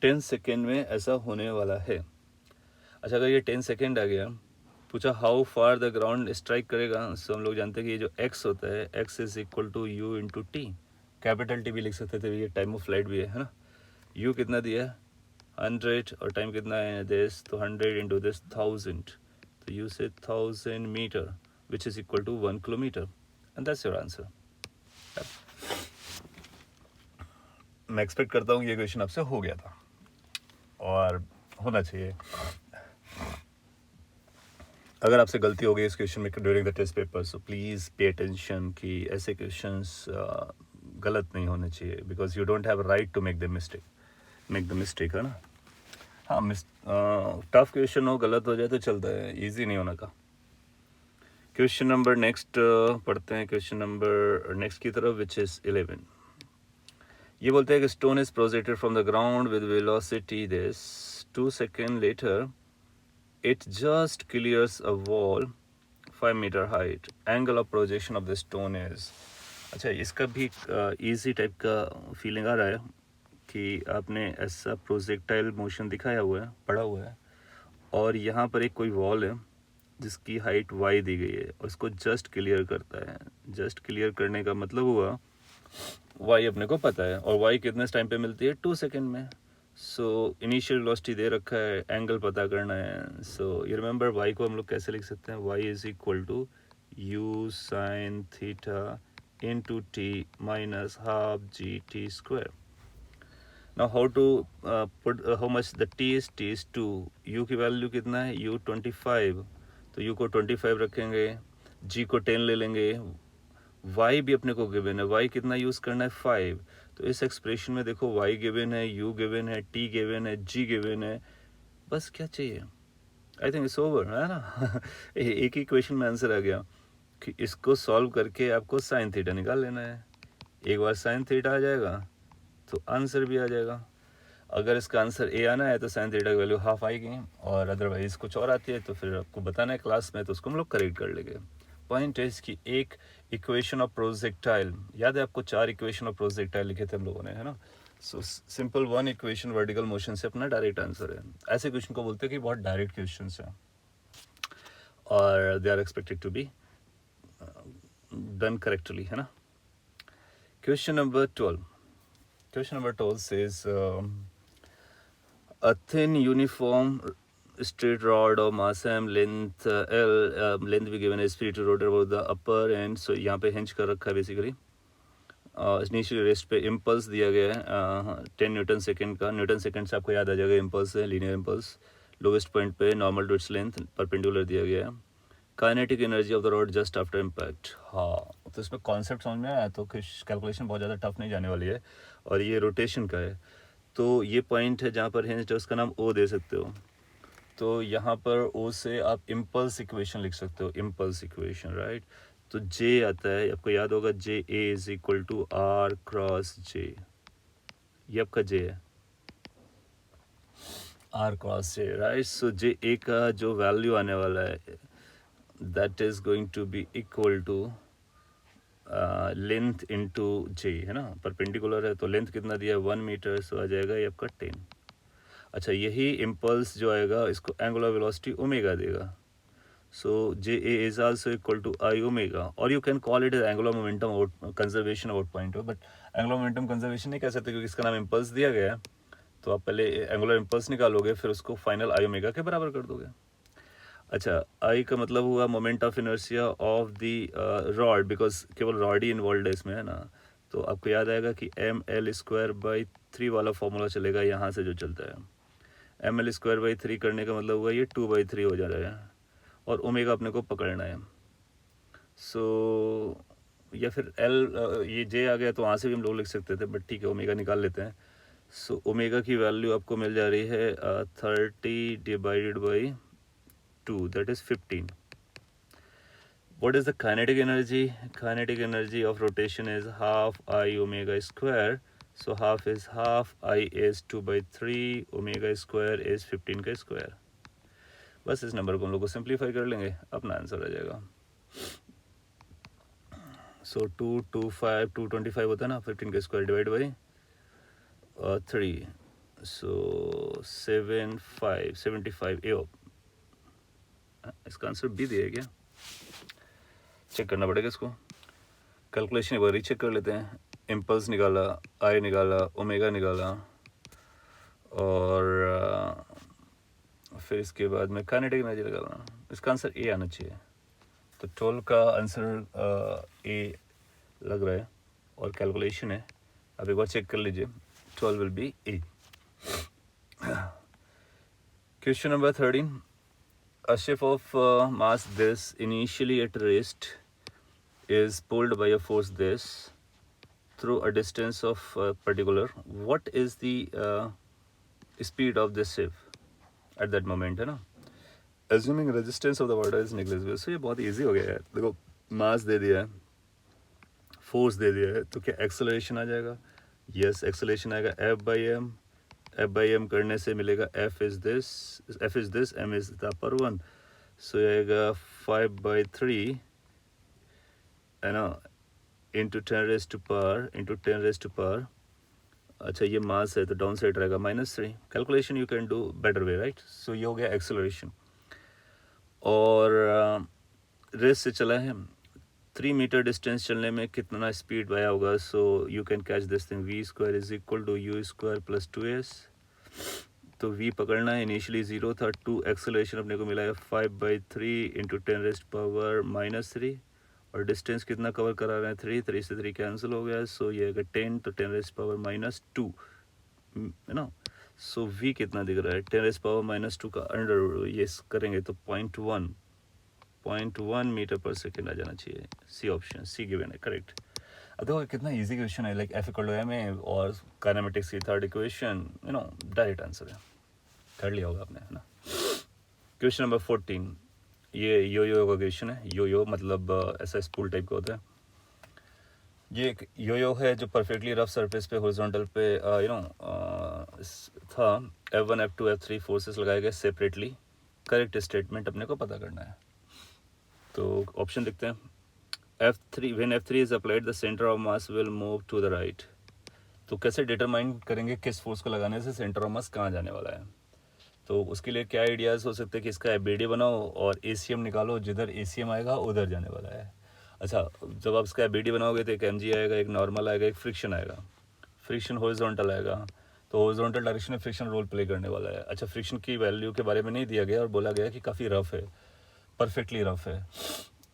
10 सेकेंड में ऐसा होने वाला है। अच्छा अगर ये 10 सेकेंड आ गया, पूछा how far the ground strike करेगा, सो हम लोग जानते हैं कि ये जो x होता है x is equal to U into T, capital T भी लिख सकते थे, ये टाइम ऑफ फ्लाइट भी है ना। u कितना दिया है 100 और टाइम कितना है दिस, तो 100 इंटू दिस 1000, तो u से 1000 metre which is equal to 1 kilometre, and that's your answer. मैं एक्सपेक्ट करता हूँ ये क्वेश्चन आपसे हो गया था और होना चाहिए। अगर आपसे गलती हो गई इस क्वेश्चन में during the test paper, so please pay attention कि ऐसे क्वेश्चंस गलत नहीं होने चाहिए, because you don't have right to make the mistake, है ना। हाँ टफ क्वेश्चन हो, गलत हो जाए तो चलता है, इजी नहीं होना का। क्वेश्चन नंबर नेक्स्ट पढ़ते हैं, क्वेश्चन नंबर नेक्स्ट की तरफ, विच इज 11। ये बोलते हैं कि stone is projected from the ground with velocity this 2 second later it just clears a wall 5 meter height. Angle of projection of the stone is। अच्छा, इसका भी इजी टाइप का फीलिंग आ रहा है कि आपने ऐसा प्रोजेक्टाइल मोशन दिखाया हुआ है, पढ़ा हुआ है, और यहाँ पर एक कोई वॉल है जिसकी हाइट y दी गई है और इसको जस्ट क्लियर करता है। जस्ट क्लियर करने का मतलब हुआ y अपने को पता है, और y कितने टाइम पे मिलती है, 2 सेकेंड में। सो इनिशियल वेलोसिटी दे रखा है, एंगल पता करना है। सो यू रिमेंबर y को हम लोग कैसे लिख सकते हैं, y is equal to u sine theta into T minus half G T square. Now how to put how much the t is 2, u की वैल्यू कितना है, u 25, तो u को 25 रखेंगे, g को 10 ले लेंगे, y भी अपने को गिवन है, y कितना यूज़ करना है, 5। तो इस एक्सप्रेशन में देखो y गिवन है, u गिवन है, t गिवन है, g गिवन है, बस क्या चाहिए, आई थिंक इट्स ओवर, है ना। एक ही क्वेश्चन में आंसर आ गया कि इसको सॉल्व करके आपको साइन थीटा निकाल लेना है। एक बार साइन थीटा आ जाएगा तो आंसर भी आ जाएगा। अगर इसका आंसर ए आना है तो साइन थीटा की वैल्यू हाफ आएगी, और अदरवाइज कुछ और आती है तो फिर आपको बताना है क्लास में, तो उसको हम लोग करेक्ट कर लेंगे। पॉइंट है इसकी, एक इक्वेशन ऑफ प्रोजेक्टाइल, याद है आपको 4 इक्वेशन ऑफ प्रोजेक्टाइल लिखे थे हम लोगों ने, है ना। So simple 1 equation vertical motion से अपना डायरेक्ट आंसर है। ऐसे क्वेश्चन को बोलते हैं कि बहुत डायरेक्ट क्वेश्चन है और they are expected to be done correctly, है ना। Question number 12, question number 12 says a thin uniform straight rod of mass m length l, length भी given है, speed to rotate about the upper end, so यहाँ पे hinge कर रखा है basically. Initial rest पे इम्पल्स दिया गया है 10 न्यूटन सेकेंड का। न्यूटन सेकेंड से आपको याद आ जाएगा इम्पल्स है, लीनियर इम्पल्स। लोवेस्ट पॉइंट पे normal to its length perpendicular दिया गया है। Kinetic energy of the rod just after impact. हाँ, तो इसमें कॉन्सेप्ट समझ में आया, तो कैलकुलेशन बहुत ज़्यादा टफ नहीं जाने वाली है, और ये रोटेशन का है। तो ये पॉइंट है जहाँ पर हिंज है, उसका नाम ओ दे सकते हो। तो यहाँ पर ओ से आप इम्पल्स इक्वेशन लिख सकते हो, इम्पल्स इक्वेशन, राइट। तो जे आता है, आपको याद होगा, J A is equal to R cross J, ये आपका जे है, R cross J, right. So J A का जो वैल्यू आने वाला है that is going to be equal to length into J, है ना। परपेंडिकुलर है तो लेंथ कितना दिया है, 1 मीटर, सो आ जाएगा ये आपका 10। अच्छा, यही इम्पल्स जो आएगा इसको एंगुलर वेलोसिटी ओमेगा देगा। So Ja is also equal to I omega, or you can call it as angular momentum conservation about point, but angular momentum conservation नहीं कह सकते क्योंकि इसका नाम इम्पल्स दिया गया है। तो आप पहले एंगुलर इम्पल्स निकालोगे, फिर उसको फाइनल आई ओमेगा के बराबर कर दोगे। अच्छा, आई का मतलब हुआ moment of inertia of the rod, because केवल रॉड ही इन्वॉल्व है इसमें, है ना। तो आपको याद आएगा कि एम एल स्क्वायर बाई 3 वाला फॉर्मूला चलेगा यहाँ से जो चलता है। एम एल स्क्वायर बाई 3 करने का मतलब हुआ ये 2/3 हो जा रहा है, और ओमेगा अपने को पकड़ना है। सो या फिर एल, ये जे आ गया तो वहाँ से भी हम लोग लिख सकते थे, बट ठीक है, ओमेगा निकाल लेते हैं। सो ओमेगा की वैल्यू आपको मिल जा रही है 30 divided by 2, that is 15। What is the kinetic energy? Kinetic energy of rotation is half I omega square. So half is half, I is 2/3, omega square is 15 का square. बस इस नंबर को हम लोग को सिंप्लीफाई कर लेंगे, अपना आंसर आ जाएगा। सो 225 होता है ना, 15 का स्क्वायर डिवाइड बाई 3, सो 75 ए। इसका आंसर बी दिया क्या, चेक करना पड़ेगा इसको। कैलकुलेशन एक बार रीचेक कर लेते हैं। इम्पल्स निकाला, आई निकाला, ओमेगा निकाला, और फिर इसके बाद में काइनेटिक एनर्जी निकालना। इसका आंसर ए आना चाहिए। तो 12 का आंसर ए लग रहा है, और कैलकुलेशन है, आप एक बार चेक कर लीजिए। 12 will be A. Question number 13, a ship of mass this initially at rest is pulled by a force this through a distance of particular. What is the speed of this ship? At that moment, है ना. Assuming resistance of the water is negligible. So ये बहुत easy हो गया है. देखो मास दे दिया है, फोर्स दे दिया है, तो क्या एक्सेलरेशन आ जाएगा? यस, एक्सेलरेशन आएगा F by M. F by M करने से मिलेगा F is this, M is the upper one. So आएगा 5/3 है ना, इंटू 10 रेज टू पावर. अच्छा ये मास है तो डाउन साइड रहेगा -3. Calculation you can do better way, right. So ये हो गया एक्सेलरेशन. और रेस से चला है 3 मीटर डिस्टेंस चलने में कितना स्पीड आया होगा. So you can catch this thing, v² is equal to u² + 2s. तो v पकड़ना है, इनिशियली 0 था. 2 एक्सेलरेशन अपने को मिला है 5/3 इंटू 10⁻³ और डिस्टेंस कितना कवर करा रहे हैं 3 से 3 कैंसिल हो गया. सो ये अगर 10 तो 10⁻² है ना. सो v कितना दिख रहा है 10⁻² का अंडर ये करेंगे तो 0.1 मीटर पर सेकेंड आ जाना चाहिए. सी ऑप्शन, सी गिवन है, करेक्ट. अब देखो कितना इजी क्वेश्चन है, like F equal to M A और काइनेमेटिक्स की third equation, you know, direct answer है. कर लिया होगा आपने, है ना. क्वेश्चन नंबर 14, ये यो का क्वेश्चन है. यो मतलब ऐसा स्पूल टाइप का होता है. ये एक यो है जो परफेक्टली रफ सरफेस पे हॉरिजॉन्टल पे यू नो था. F1 F2 F3 फोर्सेस लगाए गए सेपरेटली. करेक्ट स्टेटमेंट अपने को पता करना है. तो ऑप्शन देखते हैं. F3 when F3 is applied the center of mass will move to the right. तो कैसे डिटरमाइन करेंगे किस फोर्स को लगाने से सेंटर ऑफ मास कहाँ जाने वाला है. तो उसके लिए क्या आइडियाज़ हो सकते हैं कि इसका एबीडी बनाओ और एसीएम निकालो, जिधर एसीएम आएगा उधर जाने वाला है. अच्छा, जब आप इसका एबीडी बनाओगे तो एक एमजी आएगा, एक नॉर्मल आएगा, एक फ्रिक्शन आएगा. फ्रिक्शन हॉरिजॉन्टल आएगा तो हॉरिजॉन्टल डायरेक्शन में फ्रिक्शन रोल प्ले करने वाला है. अच्छा, फ्रिक्शन की वैल्यू के बारे में नहीं दिया गया और बोला गया कि काफ़ी रफ है, परफेक्टली रफ है.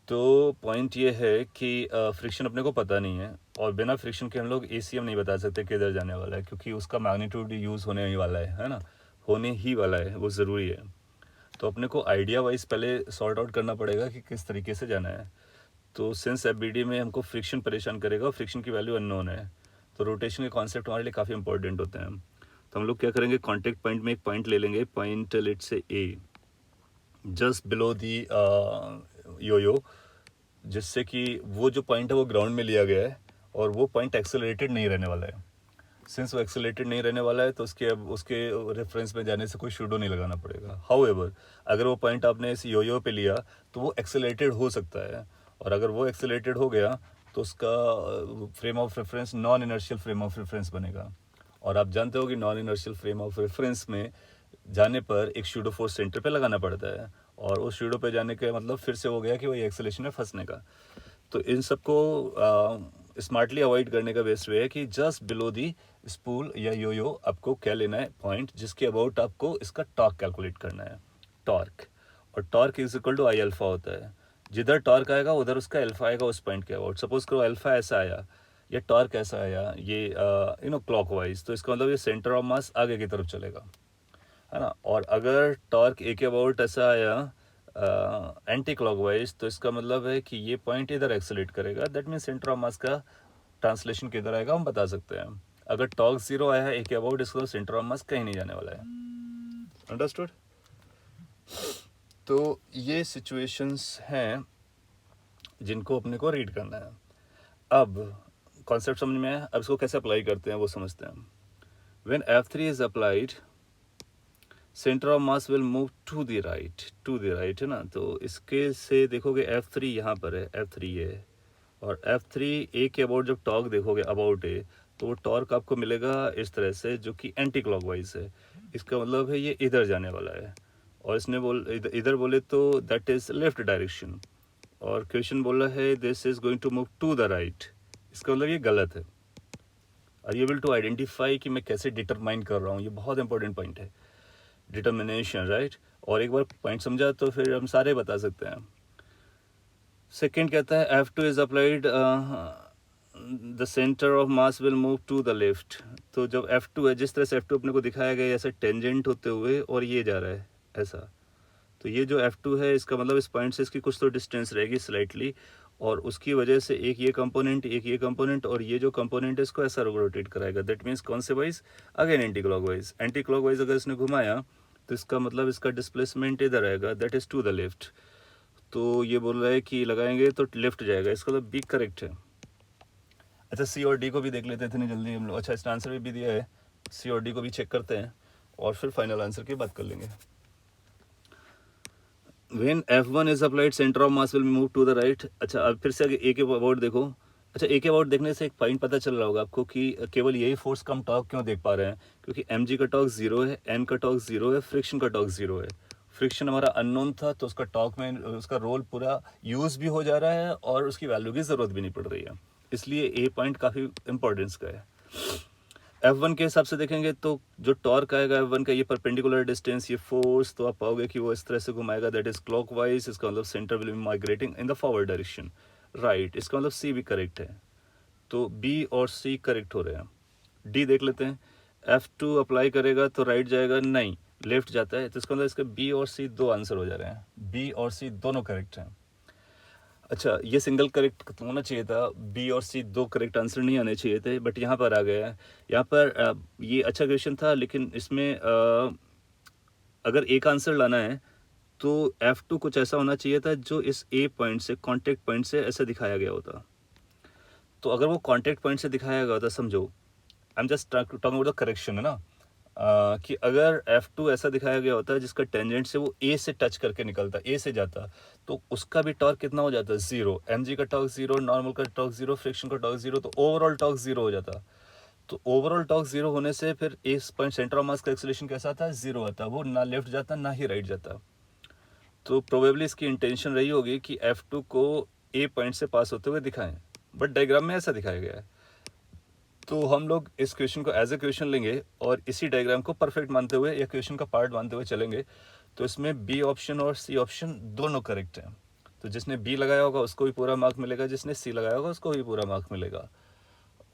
तो पॉइंट ये है कि फ्रिक्शन अपने को पता नहीं है और बिना फ्रिक्शन के हम लोग एसीएम नहीं बता सकते किधर जाने वाला है, क्योंकि उसका मैग्नीट्यूड यूज़ होने ही वाला है ना, होने ही वाला है, वो ज़रूरी है. तो अपने को आइडिया वाइज पहले सॉर्ट आउट करना पड़ेगा कि किस तरीके से जाना है. तो सिंस एफबीडी में हमको फ्रिक्शन परेशान करेगा और फ्रिक्शन की वैल्यू अननोन है, तो रोटेशन के कॉन्सेप्ट हमारे लिए काफ़ी इंपॉर्टेंट होते हैं. तो हम लोग क्या करेंगे, कॉन्टेक्ट पॉइंट में एक पॉइंट ले लेंगे, पॉइंट लेट से ए, जस्ट बिलो दी यो, जिससे कि वो जो पॉइंट है वो ग्राउंड में लिया गया है और वो पॉइंट एक्सेलरेटेड नहीं रहने वाला है. सिंस वो एक्सेलरेटेड नहीं रहने वाला है तो उसके रेफरेंस में जाने से कोई शूडो नहीं लगाना पड़ेगा. हाउएवर अगर वो पॉइंट आपने इस यो पे लिया तो वो एक्सेलरेटेड हो सकता है, और अगर वो एक्सेलरेटेड हो गया तो उसका frame of reference non inertial frame of reference बनेगा. और आप जानते हो कि non inertial frame of reference में जाने पर एक शूडो फोर्स सेंटर पे लगाना पड़ता है, और उस शूडो पे जाने का मतलब फिर से हो गया कि वही एक्सेलेरेशन में फंसने का. तो इन सबको स्मार्टली अवॉइड करने का बेस्ट वे है कि जस्ट बिलो दी स्पूल या यो आपको क्या लेना है, पॉइंट जिसके अबाउट आपको इसका टॉर्क कैलकुलेट करना है, टॉर्क. और torque is equal to I alpha होता है. जिधर टॉर्क आएगा उधर उसका अल्फा आएगा उस पॉइंट के अबाउट. सपोज करो अल्फा ऐसा आया या टॉर्क ऐसा आया, ये यू नो क्लॉकवाइज, तो इसका मतलब ये सेंटर ऑफ मास आगे की तरफ चलेगा, है ना. और अगर टॉर्क ए के अबाउट ऐसा आया एंटी क्लॉकवाइज, तो इसका मतलब है कि ये पॉइंट इधर एक्सेलेरेट करेगा. दैट मीन सेंटर ऑफ मास का ट्रांसलेशन किधर आएगा हम बता सकते हैं. अगर टॉर्क 0 आया है ए के अबाउट, इसका सेंटर ऑफ मास कहीं नहीं जाने वाला है. अंडरस्टूड. तो ये सिचुएशंस हैं जिनको अपने को रीड करना है. अब कॉन्सेप्ट समझ में आया, अब इसको कैसे अप्लाई करते हैं वो समझते हैं. When F3 is applied, centre of mass will move to the right, है ना. तो इसके से देखोगे F3 यहाँ पर है, F3 है, और F3 ए के अबाउट जब टॉर्क देखोगे अबाउट ए, तो वो टॉर्क आपको मिलेगा इस तरह से जो कि एंटी क्लॉकवाइज है. इसका मतलब है ये इधर जाने वाला है, और इसने इधर बोले तो दैट इज लेफ्ट डायरेक्शन, और क्वेश्चन बोला है this is going to move to the right. इसका मतलब ये गलत है. Are you able to identify कि मैं कैसे डिटरमाइन कर रहा हूँ, ये बहुत इंपॉर्टेंट पॉइंट है, डिटर्मिनेशन, राइट. और एक बार पॉइंट समझा तो फिर हम सारे बता सकते हैं. सेकेंड कहता है F2 is applied the centre of mass will move to the left. तो जब F2 है, जिस तरह से F2 अपने को दिखाया गया ऐसे टेंजेंट होते हुए और ये जा रहा है ऐसा, तो ये जो F2 है इसका मतलब इस पॉइंट से इसकी कुछ तो डिस्टेंस रहेगी स्लाइटली, और उसकी वजह से एक ये कंपोनेंट और ये जो कंपोनेंट है इसको ऐसा रोटेट कराएगा. दैट मीन्स कौन से वाइज, अगेन एंटी क्लॉकवाइज. अगर इसने घुमाया तो इसका मतलब इसका डिस्प्लेसमेंट इधर आएगा, that is to the left. तो ये बोल रहा है कि लगाएंगे तो लेफ्ट जाएगा, इसका मतलब बी करेक्ट है। अच्छा, सी और डी को भी देख लेते हैं इतनी जल्दी हम लोग। अच्छा, इसका आंसर भी दिया है, सी और डी को भी चेक करते हैं और फिर फाइनल आंसर की बात कर लेंगे। When F1 is applied, center of mass will move to the right। अच्छा, अब फिर से ए के अबाउट देखो। अच्छा, ए के अबाउट देखने से एक पॉइंट पता चल रहा होगा आपको कि केवल यही फोर्स का हम टॉर्क क्यों देख पा रहे हैं, क्योंकि एम जी का टॉर्क 0 है, एन का टॉर्क 0 है, फ्रिक्शन का टॉर्क 0 है। फ्रिक्शन हमारा अननोन था, तो उसका टॉर्क में उसका रोल पूरा यूज भी हो जा रहा है और उसकी वैल्यू की ज़रूरत भी नहीं पड़ रही है, इसलिए ए पॉइंट काफ़ी इंपॉर्टेंस का है। F1 के हिसाब से देखेंगे तो जो टॉर्क आएगा F1 का, ये परपेंडिकुलर डिस्टेंस, ये फोर्स, तो आप पाओगे कि वो इस तरह से घुमाएगा, दैट इज क्लॉकवाइज। इसका मतलब centre will be migrating in the forward direction, right. इसका मतलब सी भी करेक्ट है, तो बी और सी करेक्ट हो रहे हैं। डी देख लेते हैं। F2 अप्लाई करेगा तो राइट जाएगा, नहीं लेफ्ट जाता है, तो इसका मतलब इसका बी और सी दो आंसर हो जा रहे हैं, बी और सी दोनों करेक्ट हैं। अच्छा, ये सिंगल करेक्ट होना चाहिए था, बी और सी दो करेक्ट आंसर नहीं आने चाहिए थे, बट यहाँ पर आ गया है। यहाँ पर ये अच्छा क्वेश्चन था, लेकिन इसमें अगर एक आंसर लाना है तो F2 कुछ ऐसा होना चाहिए था जो इस ए पॉइंट से, कॉन्टेक्ट पॉइंट से ऐसा दिखाया गया होता। तो अगर वो कॉन्टेक्ट पॉइंट से दिखाया गया होता, समझो I am just talking about the correction, है ना, कि अगर F2 ऐसा दिखाया गया होता है जिसका टेंजेंट से वो ए से टच करके निकलता, ए से जाता, तो उसका भी टॉर्क कितना हो जाता, 0। एम जी का टॉर्क 0, नॉर्मल का टॉर्क 0, फ्रिक्शन का टॉर्क 0, तो ओवरऑल टॉर्क 0 हो जाता। तो ओवरऑल टॉर्क 0 होने से फिर इस पॉइंट सेंटर ऑफ मास का एक्सेलरेशन कैसा था, 0 आता, वो ना लेफ्ट जाता ना ही राइट जाता। तो प्रोबेबली इसकी इंटेंशन रही होगी कि F2 को ए पॉइंट से पास होते हुए दिखाएं, बट डायग्राम में ऐसा दिखाया गया है। तो हम लोग इस क्वेश्चन को एज ए क्वेश्चन लेंगे और इसी डायग्राम को परफेक्ट मानते हुए या क्वेश्चन का पार्ट मानते हुए चलेंगे। तो इसमें बी ऑप्शन और सी ऑप्शन दोनों करेक्ट हैं। तो जिसने बी लगाया होगा उसको भी पूरा मार्क मिलेगा, जिसने सी लगाया होगा उसको भी पूरा मार्क मिलेगा।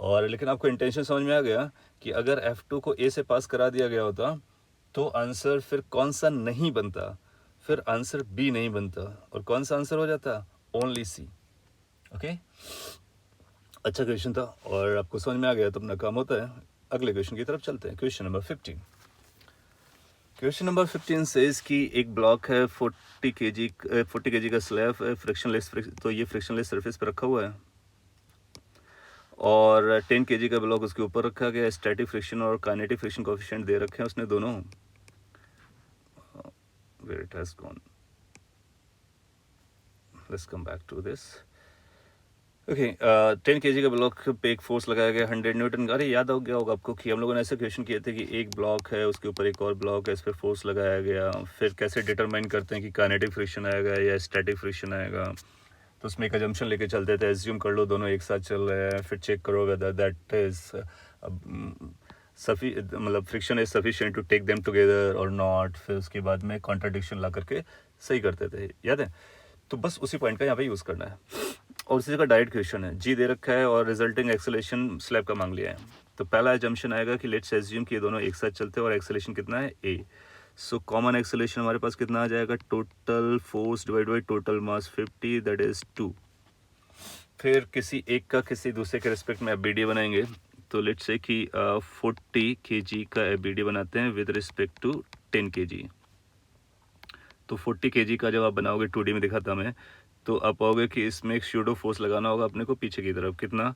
और लेकिन आपको इंटेंशन समझ में आ गया कि अगर F2 को ए से पास करा दिया गया होता तो आंसर फिर कौन सा नहीं बनता, फिर आंसर बी नहीं बनता, और कौन सा आंसर हो जाता, ओनली सी। ओके, अच्छा क्वेश्चन था और आपको समझ में आ गया तो अपना काम होता है। अगले क्वेश्चन की तरफ चलते हैं। Question number 15। Question number 15 says कि एक ब्लॉक है 40 केजी का स्लैब है, फ्रिक्शनलेस, तो ये फ्रिक्शनलेस सरफेस पर रखा हुआ है और 10 केजी का ब्लॉक उसके ऊपर रखा गया। स्टैटिक फ्रिक्शन और काइनेटिक फ्रिक्शन कोएफिशिएंट दे रखे हैं उसने दोनों। Where it has gone, let's come back to this. Okay, 10 KG का ब्लॉक पे एक फोर्स लगाया गया 100 न्यूटन का। अरे याद हो गया होगा आपको कि हम लोगों ने ऐसे क्वेश्चन किए थे कि एक ब्लॉक है, उसके ऊपर एक और ब्लॉक है, इस पर फोर्स लगाया गया, फिर कैसे डिटरमाइन करते हैं कि काइनेटिक फ्रिक्शन आएगा या स्टैटिक फ्रिक्शन आएगा। तो उसमें एक अजम्पशन लेके चलते थे, एज्यूम कर लो दोनों एक साथ चल रहे हैं, फिर चेक करो वेदर दैट इज मतलब friction is sufficient to take them together और नॉट। फिर उसके बाद में कॉन्ट्राडिक्शन ला करके सही करते थे, याद है। तो बस उसी पॉइंट का यहाँ पे यूज़ करना है। और उसी का डायरेक्ट क्वेश्चन है, जी दे रखा है और रिजल्टिंग एक्सेलरेशन स्लैब का मांग लिया है। तो पहला एजम्पशन आएगा कि लेट्स एज्यूम कि ये दोनों एक साथ चलते हैं और एक्सेलरेशन कितना है, ए। सो कॉमन एक्सेलरेशन हमारे पास कितना आ जाएगा, total force divide by total mass 50, that is 2। फिर किसी एक का किसी दूसरे के रिस्पेक्ट में एफबीडी बनाएंगे। तो लेट्स से कि 40 केजी का एफबीडी बनाते हैं विद रिस्पेक्ट टू 10 केजी। तो 40 केजी का जब आप बनाओगे, 2D में दिखाता मैं, तो आप पाओगे कि इसमें एक स्यूडो फोर्स लगाना होगा अपने को पीछे की तरफ। कितना,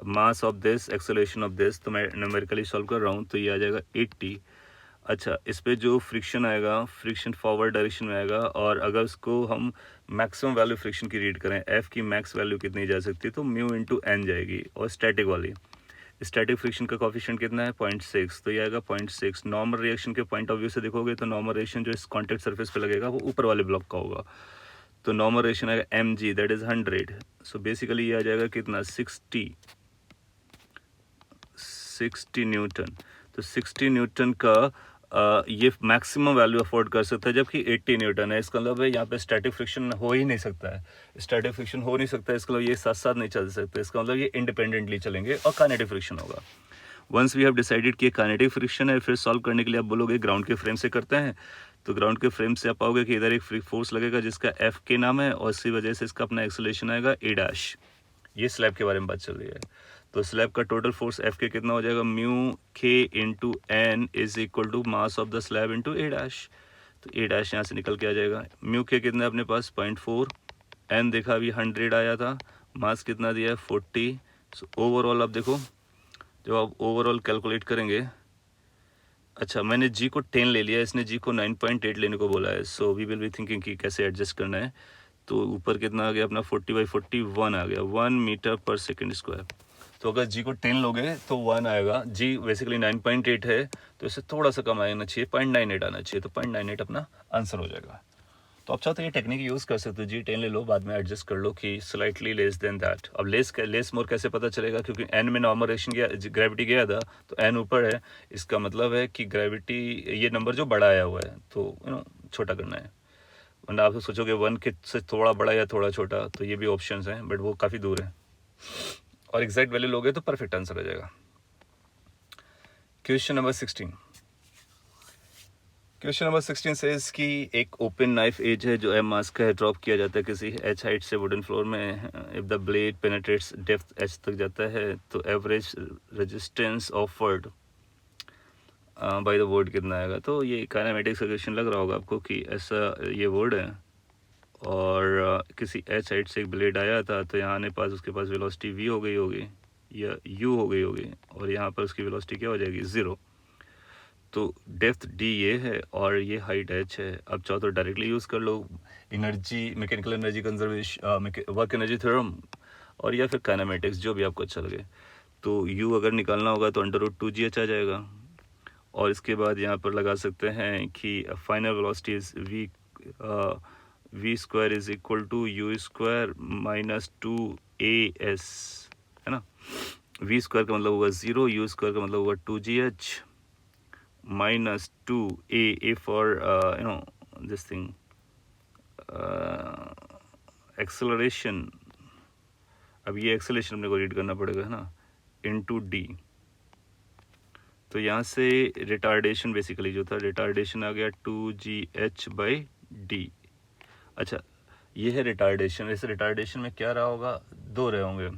mass of this, acceleration of this, तो मैं न्यूमेरिकली सॉल्व कर रहा हूँ, तो ये आ जाएगा 80। अच्छा, इस पे जो फ्रिक्शन आएगा, फ्रिक्शन फॉरवर्ड डायरेक्शन में आएगा, और अगर उसको हम मैक्सिमम वैल्यू फ्रिक्शन की रीड करें, एफ की मैक्स वैल्यू कितनी जा सकती है, तो म्यू इंटू एन जाएगी। और स्टैटिक वाली, स्टैटिक फ्रिक्शन का कोफिशिएंट कितना है, 0.6, तो ये आएगा 0.6। नॉर्मल रिएक्शन के पॉइंट ऑफ व्यू से देखोगे तो नॉर्मल रिएक्शन जो इस कॉन्टैक्ट सरफेस पे लगेगा वो ऊपर वाले ब्लॉक का होगा। तो नॉर्मल रिएक्शन आएगा M G, that is 100। So basically ये आ जाएगा कितना, 60 न्यूटन। तो 60 न्यूटन का ये मैक्सिमम वैल्यू अफोर्ड कर सकता है, जबकि 80 न्यूटन है। इसका मतलब है यहाँ पे स्टैटिक फ्रिक्शन हो ही नहीं सकता है, स्टैटिक फ्रिक्शन हो नहीं सकता है, इसका मतलब ये साथ साथ नहीं चल सकते, इसका मतलब ये इंडिपेंडेंटली चलेंगे और काइनेटिक फ्रिक्शन होगा। वंस वी हैव डिसाइडेड कि काइनेटिक फ्रिक्शन है, फिर सॉल्व करने के लिए आप बोलोगे ग्राउंड के फ्रेम से करते हैं। तो ग्राउंड के फ्रेम से आप पाओगे कि इधर एक फ्री फोर्स लगेगा जिसका एफ के नाम है, और इसी वजह से इसका अपना एक्सेलरेशन आएगा ए डैश। ये स्लैब के बारे में बात चल रही है। तो स्लैब का टोटल फोर्स एफ के कितना हो जाएगा, म्यू के into N is equal to mass of the slab into A dash. तो ए डैश यहाँ से निकल के आ जाएगा। म्यू के कितना है अपने पास 0.4, एन देखा अभी 100 आया था, मास कितना दिया है 40। सो ओवरऑल आप देखो जब आप ओवरऑल कैलकुलेट करेंगे, अच्छा मैंने जी को 10 ले लिया, इसने जी को 9.8 लेने को बोला है। So we will be thinking कि कैसे एडजस्ट करना है। तो ऊपर कितना आ गया अपना 40/40 1 आ गया, 1 मीटर पर सेकेंड स्क्वायर। तो अगर जी को 10 लोगे तो 1 आएगा। जी बेसिकली 9.8 है तो इससे थोड़ा सा कम आना चाहिए, 0.98 आना चाहिए। तो 0.98 अपना आंसर हो जाएगा। तो आप चाहो तो ये टेक्निक यूज़ कर सकते हो, जी 10 ले लो, बाद में एडजस्ट कर लो कि स्लाइटली लेस देन दैट। अब लेस मोर कैसे पता चलेगा, क्योंकि एन में नॉर्मल रिएक्शन गया, ग्रेविटी गया था तो एन ऊपर है, इसका मतलब है कि ग्रेविटी ये नंबर जो बड़ा आया हुआ है तो छोटा करना है। वरना आप सोचोगे 1 के से थोड़ा बड़ा या थोड़ा छोटा, तो ये भी ऑप्शंस हैं बट वो काफ़ी दूर है, और एग्जैक्ट वैल्यू लोगे तो परफेक्ट आंसर आ जाएगा। Question number 16। Question number 16 says कि एक ओपन नाइफ एज है जो एम मास का है, ड्रॉप किया जाता है किसी एच हाइट से वुडन फ्लोर में। If the blade penetrates depth H तक जाता है तो average resistance offered by the word कितना आएगा। तो ये काइनेमेटिक्स का क्वेश्चन लग रहा होगा आपको कि ऐसा ये वर्ड है और किसी एच हाइट से एक ब्लेड आया था, तो यहाँ आने पास उसके पास वेलोसिटी वी हो गई होगी या यू हो गई होगी, और यहाँ पर उसकी वेलोसिटी क्या हो जाएगी 0। तो डेप्थ डी ये है और ये हाइट एच है। अब चाहो तो डायरेक्टली यूज़ कर low energy, mechanical energy conservation, work energy theorem, और या फिर काइनेमेटिक्स, जो भी आपको अच्छा लगे। तो यू अगर निकालना होगा तो √2gh आ जाएगा, और इसके बाद यहाँ पर लगा सकते हैं कि final velocity is V square is equal to U square minus 2as, है ना। वी स्क्वायर का मतलब होगा 0, यू स्क्वायर का मतलब होगा 2gh minus 2a for this thing acceleration। अब ये एक्सेलरेशन अपने को रीड करना पड़ेगा, है ना, इनटू डी। तो यहाँ से रिटार्डेशन बेसिकली जो था, रिटार्डेशन आ गया 2gh/d। अच्छा ये है रिटार्डेशन। इस रिटार्डेशन में क्या रहा होगा, 2 रहे होंगे।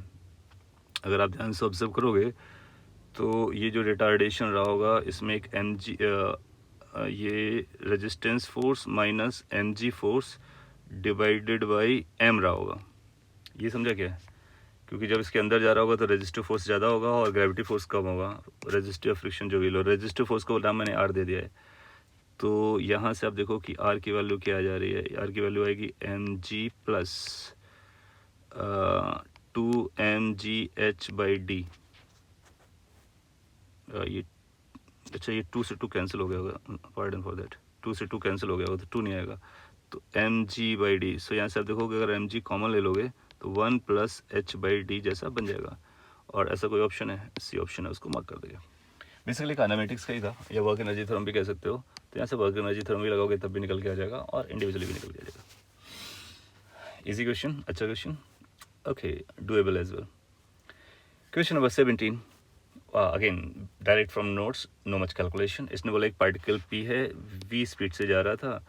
अगर आप ध्यान से ऑब्जर्व करोगे तो ये जो रिटार्डेशन रहा होगा इसमें एक mg ये resistance force minus mg force divided by m रहा होगा। ये समझा क्या है, क्योंकि जब इसके अंदर जा रहा होगा तो रेजिस्टिव फोर्स ज़्यादा होगा और ग्रेविटी फोर्स कम होगा, रेजिस्टिव फ्रिक्शन जो भी लो। रेजिस्टिव फोर्स को नाम मैंने r दे दिया है। तो यहाँ से आप देखो कि r की वैल्यू क्या आ जा रही है, r की वैल्यू आएगी mg प्लस 2mgh/d। ये अच्छा ये 2 से 2 कैंसिल हो गया होगा, पार्डन फॉर दैट, 2 से 2 कैंसिल हो गया होगा तो 2 नहीं आएगा, तो mg/d। सो यहाँ से आप देखोगे अगर mg कॉमन ले लोगे तो 1 + h/d जैसा बन जाएगा, और ऐसा कोई ऑप्शन है, सी ऑप्शन है, उसको मार्क कर देगा। बेसिकली काइनेमेटिक्स का ही था, या वर्क एनर्जी थ्योरम भी कह सकते हो। तो यहाँ से वर्क एनर्जी थ्योरम भी लगाओगे तब भी निकल के आ जाएगा, और इंडिविजुअली भी निकल के आ जाएगा। इजी क्वेश्चन, अच्छा question, okay, doable as well. Question number 17, again direct from notes, no much calculation. इसने बोला एक पार्टिकल पी है, वी स्पीड से जा रहा था,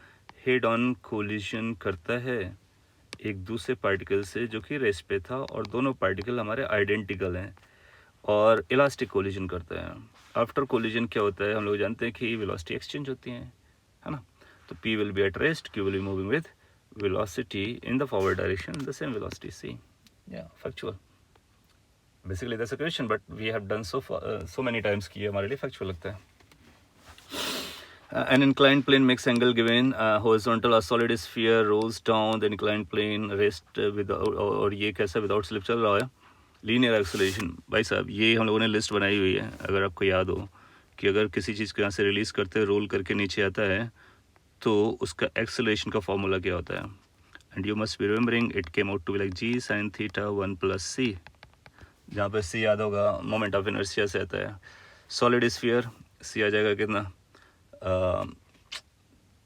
हेड ऑन कोलिजन करता है एक दूसरे पार्टिकल से जो कि रेस्ट पे था, और दोनों पार्टिकल हमारे आइडेंटिकल हैं, और इलास्टिक कोलिजन करता है। आफ्टर कोलिजन क्या होता है, हम लोग जानते हैं कि वेलोसिटी एक्सचेंज होती है ना। तो P will be at rest, Q will be moving with velocity in the forward direction, the same velocity C. या factual, basically that's a question but we have done so many times कि हमारे लिए factual लगता है। An inclined plane makes angle given horizontal, a solid sphere rolls down the inclined plane, rest without, और ये कैसा without slip चल रहा है, लीनियर एक्सेलरेशन। भाई साहब ये हम लोगों ने लिस्ट बनाई हुई है, अगर आपको याद हो कि अगर किसी चीज़ को यहाँ से रिलीज़ करते हैं, रोल करके नीचे आता है, तो उसका एक्सेलरेशन का फॉर्मूला क्या होता है। And you must be remembering it came out to be like g sin θ 1 + c, जहाँ पे c याद होगा मोमेंट ऑफ इनर्शिया से आता है। सॉलिड स्फीयर c आ जाएगा कितना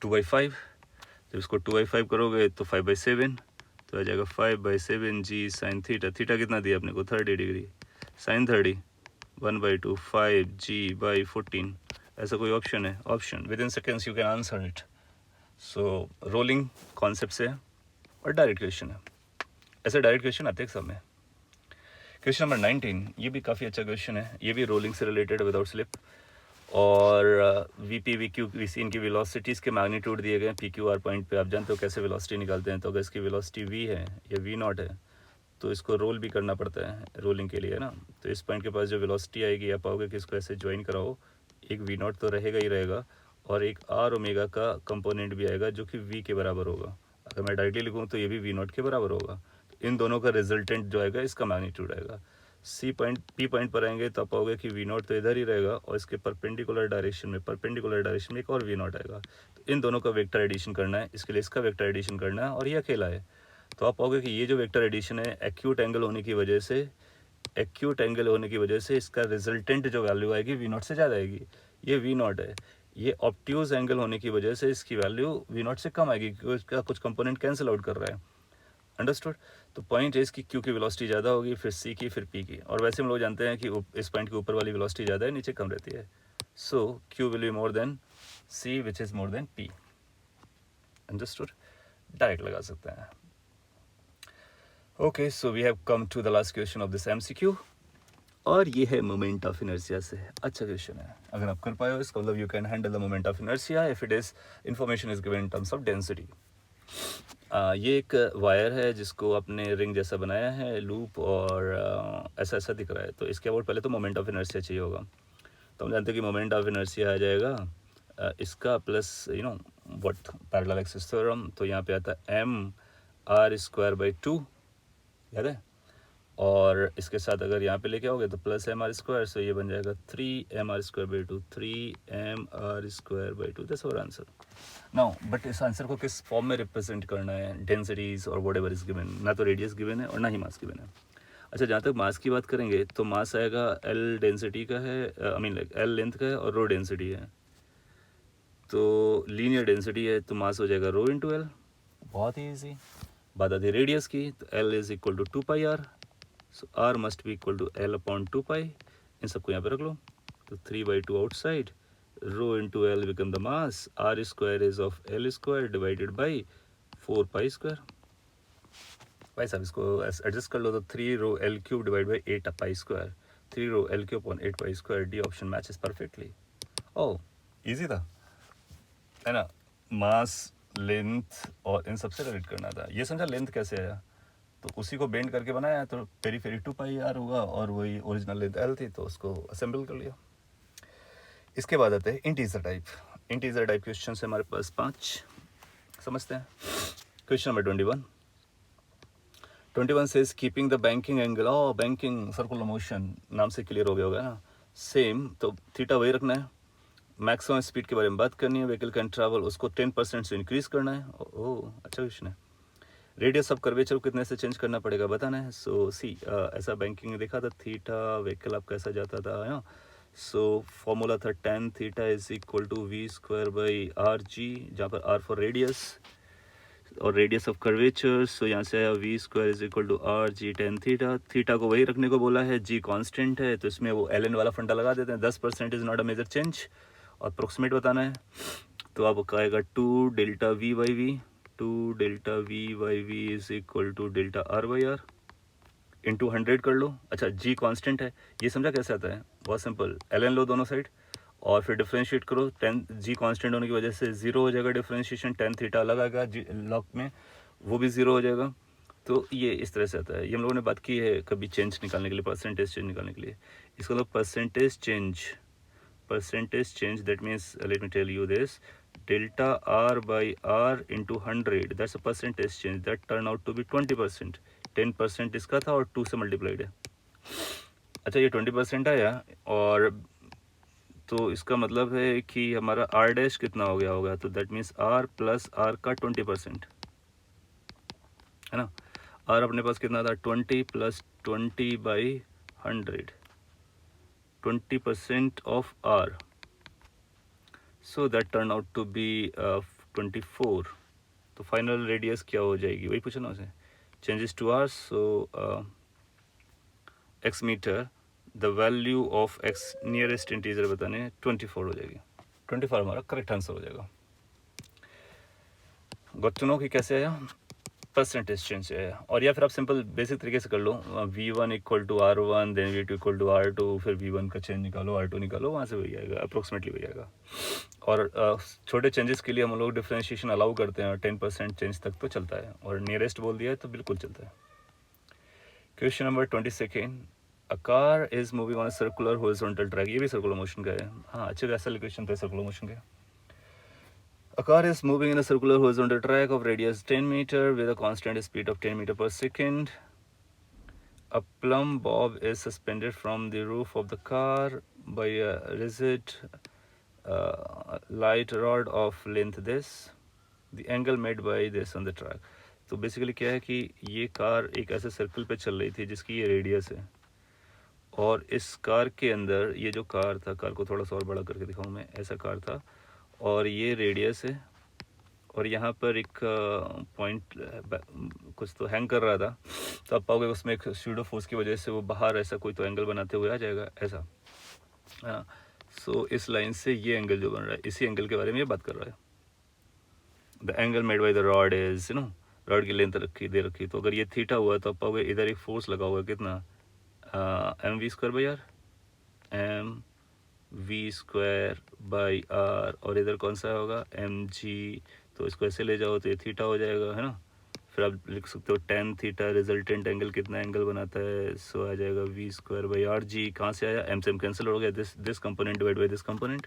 2/5, जब इसको 2/5 करोगे तो 5/7, तो आ जाएगा 5/7 g sin θ। थीटा कितना दिया अपने को 30 डिग्री, sin 30 1/2 5g/14। ऐसा कोई ऑप्शन है, option with in seconds you can answer it. So rolling concept से और डायरेक्ट क्वेश्चन है, ऐसे डायरेक्ट क्वेश्चन आते हैं सब में। क्वेश्चन नंबर 19, ये भी काफ़ी अच्छा क्वेश्चन है, ये भी रोलिंग से रिलेटेड विदाउट स्लिप। और v P v Q v C इनकी वेलोसिटीज़ के मैग्नीट्यूड दिए गए हैं। पी क्यू आर पॉइंट पे आप जानते हो कैसे वेलोसिटी निकालते हैं। तो अगर इसकी वेलोसिटी वी है या वी नॉट है तो इसको रोल भी करना पड़ता है रोलिंग के लिए ना। तो इस पॉइंट के पास जो वेलोसिटी आएगी आप पाओगे कि इसको ऐसे ज्वाइन कराओ, एक वी नॉट तो रहेगा ही रहेगा और एक आर ओमेगा का कंपोनेंट भी आएगा जो कि वी के बराबर होगा। अगर मैं डायरेक्टली लिखूँ तो ये भी वी नॉट के बराबर होगा। तो इन दोनों का रिजल्टेंट जो आएगा इसका मैग्नीट्यूड आएगा। सी पॉइंट पी पॉइंट पर आएंगे तो आप पाओगे कि वी नॉट तो इधर ही रहेगा और इसके परपेंडिकुलर डायरेक्शन में एक और वी नॉट आएगा। तो इन दोनों का वेक्टर एडिशन करना है, इसके लिए इसका वेक्टर एडिशन करना है और ये अकेला है। तो आप पाओगे कि ये जो वेक्टर एडिशन है एक्यूट एंगल होने की वजह से इसका रिजल्टेंट जो वैल्यू आएगी वी नॉट से ज़्यादा आएगी। ये वी नॉट है, ये ऑप्ट्यूज एंगल होने की वजह से इसकी वैल्यू वी नॉट से कम आएगी क्योंकि इसका कुछ कंपोनेंट कैंसिल आउट कर रहा है। अंडरस्टूड। तो पॉइंट है इसकी क्यू की वेलोसिटी ज़्यादा होगी, फिर सी की, फिर पी की। और वैसे हम लोग जानते हैं कि इस पॉइंट के ऊपर वाली वेलोसिटी ज़्यादा है, नीचे कम रहती है। So Q will be more than C which is more than P. Understood. Direct लगा सकते हैं। Okay, so we have come to the last question of this MCQ और ये है मोमेंट ऑफ इनर्शिया से। अच्छा क्वेश्चन है, अगर आप कर पाए हो इसका मतलब you can handle the moment of inertia if it is information is given in terms of density. ये एक वायर है जिसको आपने रिंग जैसा बनाया है, लूप, और ऐसा ऐसा दिख रहा है। तो इसके अबाउट पहले तो मोमेंट ऑफ इनर्शिया चाहिए होगा। तो हम जानते हैं कि मोमेंट ऑफ इनर्शिया आ जाएगा इसका plus what parallel axis theorem. तो यहाँ पे आता है mr²/2, याद है। और इसके साथ अगर यहाँ पे लेके आओगे तो प्लस mr², सो ये बन जाएगा 3mr²/2, 3mr²/2। That's our answer. Now but इस आंसर को किस फॉर्म में रिप्रेजेंट करना है, डेंसिटीज और व्हाटएवर इज गिवन। ना तो रेडियस गिवन है और ना ही मास गिवन है। अच्छा, जहाँ तक मास की बात करेंगे तो मास आएगा एल डेंसिटी का है, I mean like L length का है और रो डेंसिटी है। तो लीनियर डेंसिटी है तो मास हो जाएगा रो इंटू एल, बहुत ही ईजी। बात आती है रेडियस की, तो L is equal to 2πr, so R must be equal to L upon 2π। इन सबको यहाँ पे रख लो, तो 3/2 outside, rho into L become the mass, R square is of L square divided by 4π²। भाई साहब इसको एडजस्ट कर लो, तो 3ρl³ divide by 8π², 3ρl³ upon 8π²। D option matches perfectly. Oh easy था, है ना। मास, लेंथ और इन सबसे रिलेट करना था। ये समझा लेंथ कैसे आया, तो उसी को बेंड करके बनाया, तो पेरीफेरी 2πr हुआ और वही ओरिजिनल लेंथ एल थी, तो उसको असेंबल कर लिया। इसके बाद आते हैं integer type. Integer type question है हमारे पास 5, समझते हैं। Question number 21 says keeping the banking angle, banking circular motion नाम से क्लियर हो गया होगा ना। सेम, तो थीटा वही रखना है। मैक्सिमम स्पीड के बारे में बात करनी है, व्हीकल कैन ट्रैवल, उसको 10% से इंक्रीज करना है। ओह अच्छा क्वेश्चन है। रेडियस ऑफ कर्वेचर को कितने से चेंज करना पड़ेगा बताना है। सो सी ऐसा बैंकिंग में देखा था, थीटा व्हीकल आपका ऐसा जाता था है ना। सो फॉर्मूला था tan theta is equal to v²/rg, जहाँ पर r फॉर रेडियस और रेडियस ऑफ कर्वेचर। सो यहाँ से आया v² is equal to rg tan theta. Theta को वही रखने को बोला है, g कांस्टेंट है, तो इसमें वो ln वाला फंडा लगा देते हैं। 10% is not a major change और अप्रोक्सीमेट बताना है। तो आपको आएगा 2Δv/v, 2Δv/v is equal to Δr/r into 100 कर लो। अच्छा g कांस्टेंट है, ये समझा कैसे आता है, बहुत सिंपल। ln लो दोनों साइड और फिर डिफ्रेंशिएट करो। 10 g कांस्टेंट होने की वजह से 0 हो जाएगा डिफ्रेंशिएशन, tan थीटा अलग आएगा जी लॉग में, वो भी 0 हो जाएगा। तो ये इस तरह से आता है। ये हम लोगों ने बात की है कभी चेंज निकालने के लिए, परसेंटेज चेंज निकालने के लिए। इसका मतलब percentage change, that means let me tell you this, Δr/r into 100, that's a percentage change, that turn out to be 20%। 10% इसका था और 2 से मल्टीप्लाइड है। अच्छा ये 20% आया, और तो इसका मतलब है कि हमारा r डैश कितना हो गया होगा, तो that means r plus r का 20%, है ना। r अपने पास कितना था, 20 plus 20/100, 20% of r, so that turn out to be 24। तो फाइनल रेडियस क्या हो जाएगी, वही पूछा ना उसे। Changes to r, so x metre, the value of x nearest integer बताने 24 हो जाएगी। 24 हमारा करेक्ट आंसर हो जाएगा। गॉट टू नो कि कैसे आया। परसेंटेज चेंज है। और या फिर आप सिंपल बेसिक तरीके से कर लो, v1 equal to r1, then v2 equal to r2, फिर v1 का चेंज निकालो, r2 निकालो, वहाँ से वही आएगा, अप्रोक्सीमेटली वही आएगा। और छोटे चेंजेस के लिए हम लोग डिफ्रेंशिएशन अलाउ करते हैं, और 10% चेंज तक तो चलता है, और नियरेस्ट बोल दिया है तो बिल्कुल चलता है। Question number 22, a car is moving on a circular horizontal track. ये भी सर्कुलर मोशन का है। हाँ, अच्छे खासा क्वेश्चन था सर्कुलर मोशन का। A car is moving in a circular horizontal track of radius 10 meter with a constant speed of 10 meter per second. A plumb bob is suspended from the roof of the car by a rigid light rod of length this. The angle made by this on the track. तो basically क्या है कि ये car एक ऐसे circle पे चल रही थी जिसकी ये रेडियस है, और इस कार के अंदर ये जो कार था, कार को थोड़ा सा और बड़ा करके दिखाऊं मैं, ऐसा कार था और ये रेडियस है, और यहाँ पर एक पॉइंट कुछ तो हैंग कर रहा था, तो आप पाओगे उसमें एक स्यूडो फोर्स की वजह से वो बाहर ऐसा कोई तो एंगल बनाते हुए आ जाएगा ऐसा। हाँ, सो इस लाइन से ये एंगल जो बन रहा है, इसी एंगल के बारे में ये बात कर रहा है। The angle made by the rod is, rod की लेंथ दे रखी, तो अगर ये थीटा हुआ तो आप पाओगे इधर एक फोर्स लगा हुआ है, कितना, m we square by r, m we square by r, और इधर कौन सा होगा, एम जी, तो इसको ऐसे ले जाओ तो ये थीटा हो जाएगा, है ना। फिर आप लिख सकते हो टेन थीटा रिजल्टेंट एंगल कितना एंगल बनाता है, सो आ जाएगा v square by r g. कहाँ से आया, एम से एम कैंसिल हो गया, this component divide by this component.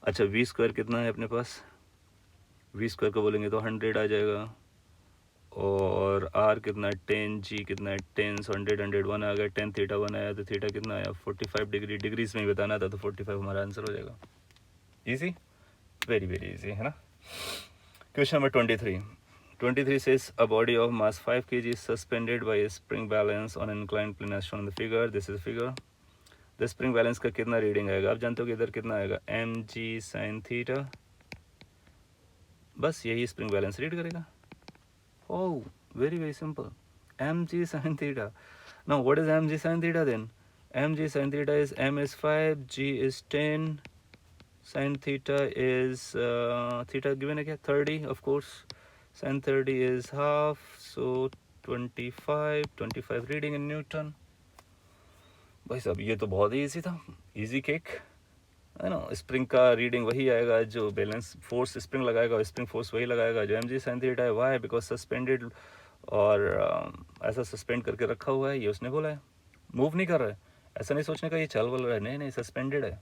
अच्छा, वी स्क्वायर कितना है अपने पास, वी स्क्वायर को बोलेंगे तो 100 आ जाएगा, और आर कितना है, 10 जी कितना है, 10, 100 101 आ गया, 10 थीटा 1 आया, तो थीटा कितना आया 45 डिग्री, डिग्रीज में ही बताना था, तो 45 हमारा आंसर हो जाएगा। इजी, वेरी वेरी इजी, है ना। Question number 23. 23 says a body of mass 5 kg is suspended by a spring balance on an inclined plane as shown in the figure. This is the figure. The spring balance का कितना reading आएगा, आप जानते हो कि इधर कितना आएगा, mg sin theta, बस यही स्प्रिंग बैलेंस रीड करेगा। Oh, very very simple. mg sin theta. Now what is mg sin theta then? mg sin theta is m is 5, g is 10, sin theta is theta given again 30, of course, sin 30 is half, so 25 reading in Newton। भाई साहब ये तो बहुत ही easy था, easy cake, है ना। Spring का reading वही आएगा जो बैलेंस फोर्स स्प्रिंग लगाएगा, स्प्रिंग फोर्स वही लगाएगा जो mg sin theta है। वाई, बिकॉज सस्पेंडेड, और ऐसा सस्पेंड करके रखा हुआ है, ये उसने बोला है, मूव नहीं कर रहा है। ऐसा नहीं सोचने का ये चल बोल रहा है, नहीं नहीं, सस्पेंडेड है,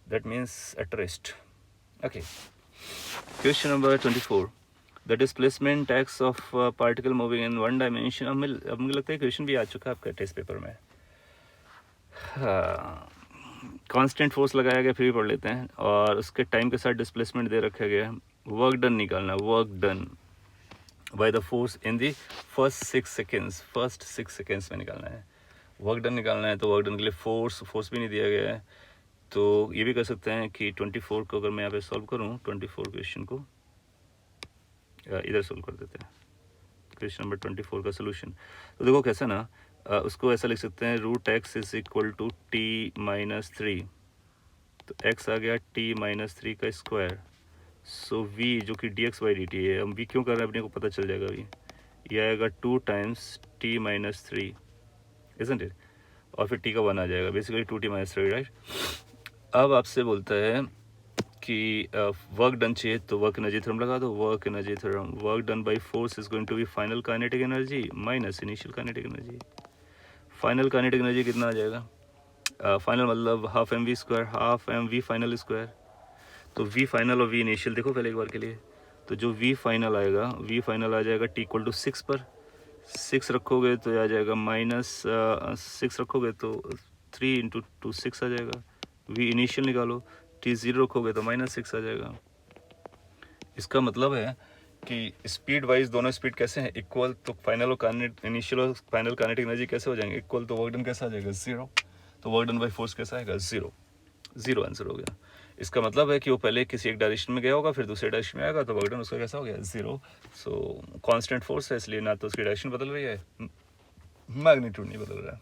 that means at rest। Okay, question number 24, the displacement x of particle moving in one dimension। अब मुझे लगता है क्वेश्चन भी आ चुका है आपका टेस्ट पेपर में। कांस्टेंट फोर्स लगाया गया, फिर भी पढ़ लेते हैं, और उसके टाइम के साथ डिस्प्लेसमेंट दे रखा गया, वर्क डन निकालना, work done by the force in the first 6 seconds में निकालना है। वर्क डन निकालना है तो वर्क डन के लिए फोर्स भी नहीं दिया गया है, तो ये भी कर सकते हैं कि 24 को अगर मैं यहाँ पे सॉल्व करूँ, 24 क्वेश्चन को इधर सॉल्व कर देते हैं, क्वेश्चन नंबर 24 का सोल्यूशन। तो देखो कैसा ना, उसको ऐसा लिख सकते हैं, root x is equal to t minus 3, तो एक्स आ गया टी माइनस 3 का स्क्वायर, सो वी जो कि D X by D T है, हम वी क्यों कर रहे हैं अपने को पता चल जाएगा, अभी ये आएगा 2 times T minus 3, isn't it, और फिर टी का 1 आ जाएगा, बेसिकली 2t माइनस 3, राइट। अब आपसे बोलता है कि वर्क डन चाहिए, तो वर्क एनर्जी थ्योरम लगा दो, work energy theorem, work done by force is going to be final kinetic energy minus initial kinetic energy. Final kinetic energy कितना आ जाएगा, फाइनल मतलब half M we square, half M v final square, तो v final और v initial देखो पहले एक बार के लिए, तो जो वी फाइनल आएगा, वी फाइनल आ जाएगा टी इक्वल टू 6 पर, 6 रखोगे तो आ जाएगा माइनस 6 रखोगे तो 3 इंटू 2 6 आ जाएगा, वी इनिशियल निकालो, टी 0 रखोगे तो माइनस 6 आ जाएगा। इसका मतलब है कि स्पीड वाइज दोनों स्पीड कैसे हैं, इक्वल, तो फाइनल और इनिशियल और फाइनल काइनेटिक एनर्जी कैसे हो जाएंगे, इक्वल, तो वर्क डन कैसा आ जाएगा 0, तो वर्क डन बाय फोर्स कैसा आएगा 0 आंसर हो गया। इसका मतलब है कि वो पहले किसी एक डायरेक्शन में गया होगा, फिर दूसरे डायरेक्शन में आएगा, तो वर्क डन उसका कैसा हो गया 0। सो कांस्टेंट फोर्स है, इसलिए ना तो उसकी डायरेक्शन बदल रही है, मैग्नीट्यूड नहीं बदल रहा है।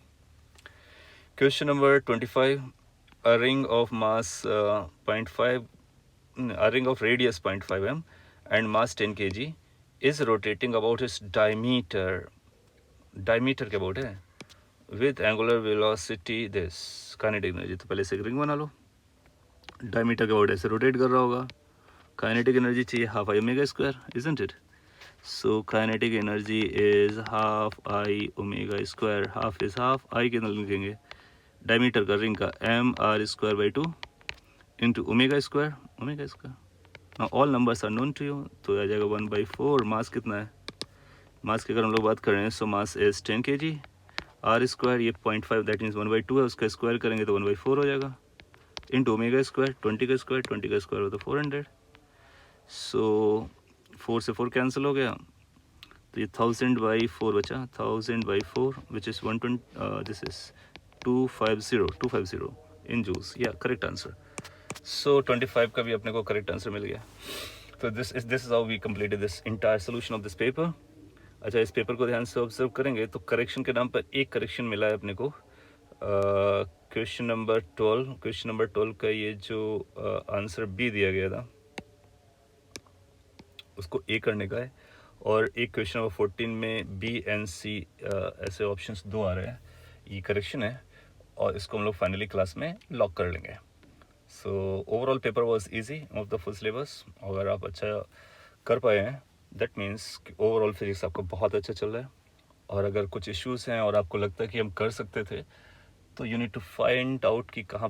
Question number 25, a ring of mass 0.5, a ring of radius 0.5 m and mass 10 kg is rotating about its diameter. Diameter के about है with angular velocity this kinetic energy. तो पहले से एक रिंग बना लो. Diameter के about ऐसे rotate कर रहा होगा. Kinetic energy चाहिए half I omega square, isn't it? So kinetic energy is half I omega square. Half is half. I कितना लिखेंगे? Diameter का रिंग का m r square by 2 into omega square. Omega square. Now all numbers are known to you. तो आ जाएगा 1/4. मास कितना है? मास की अगर हम लोग बात कर रहे हैं so mass is 10 kg. R square ये 0.5 दैट मीन्स 1/2 है, उसका स्क्वायर करेंगे तो 1/4 हो जाएगा. इंटू ओमेगा स्क्वायर 20 का स्क्वायर हो तो 400. सो 4 से 4 कैंसिल हो गया तो ये 1000/4 बचा. 1000/4 which is 120. This is 250 in joules. या करेक्ट आंसर. सो 25 का भी अपने को करेक्ट आंसर मिल गया. तो this is how we completed this entire solution of this paper. अच्छा, इस पेपर को ध्यान से ऑब्जर्व करेंगे तो करेक्शन के नाम पर एक करेक्शन मिला है अपने को. क्वेश्चन नंबर 12 का ये जो आंसर बी दिया गया था उसको ए करने का है. और एक क्वेश्चन नंबर 14 में बी एंड सी ऐसे ऑप्शंस दो आ रहे हैं. ये करेक्शन है और इसको हम लोग फाइनली क्लास में लॉक कर लेंगे. So overall paper was easy of the full syllabus. अगर आप अच्छा कर पाए हैं दैट मीन्स कि ओवरऑल फिजिक्स आपको बहुत अच्छा चल रहा है. और अगर कुछ इश्यूज़ हैं और आपको लगता है कि हम कर सकते थे तो you need to find out कि कहाँ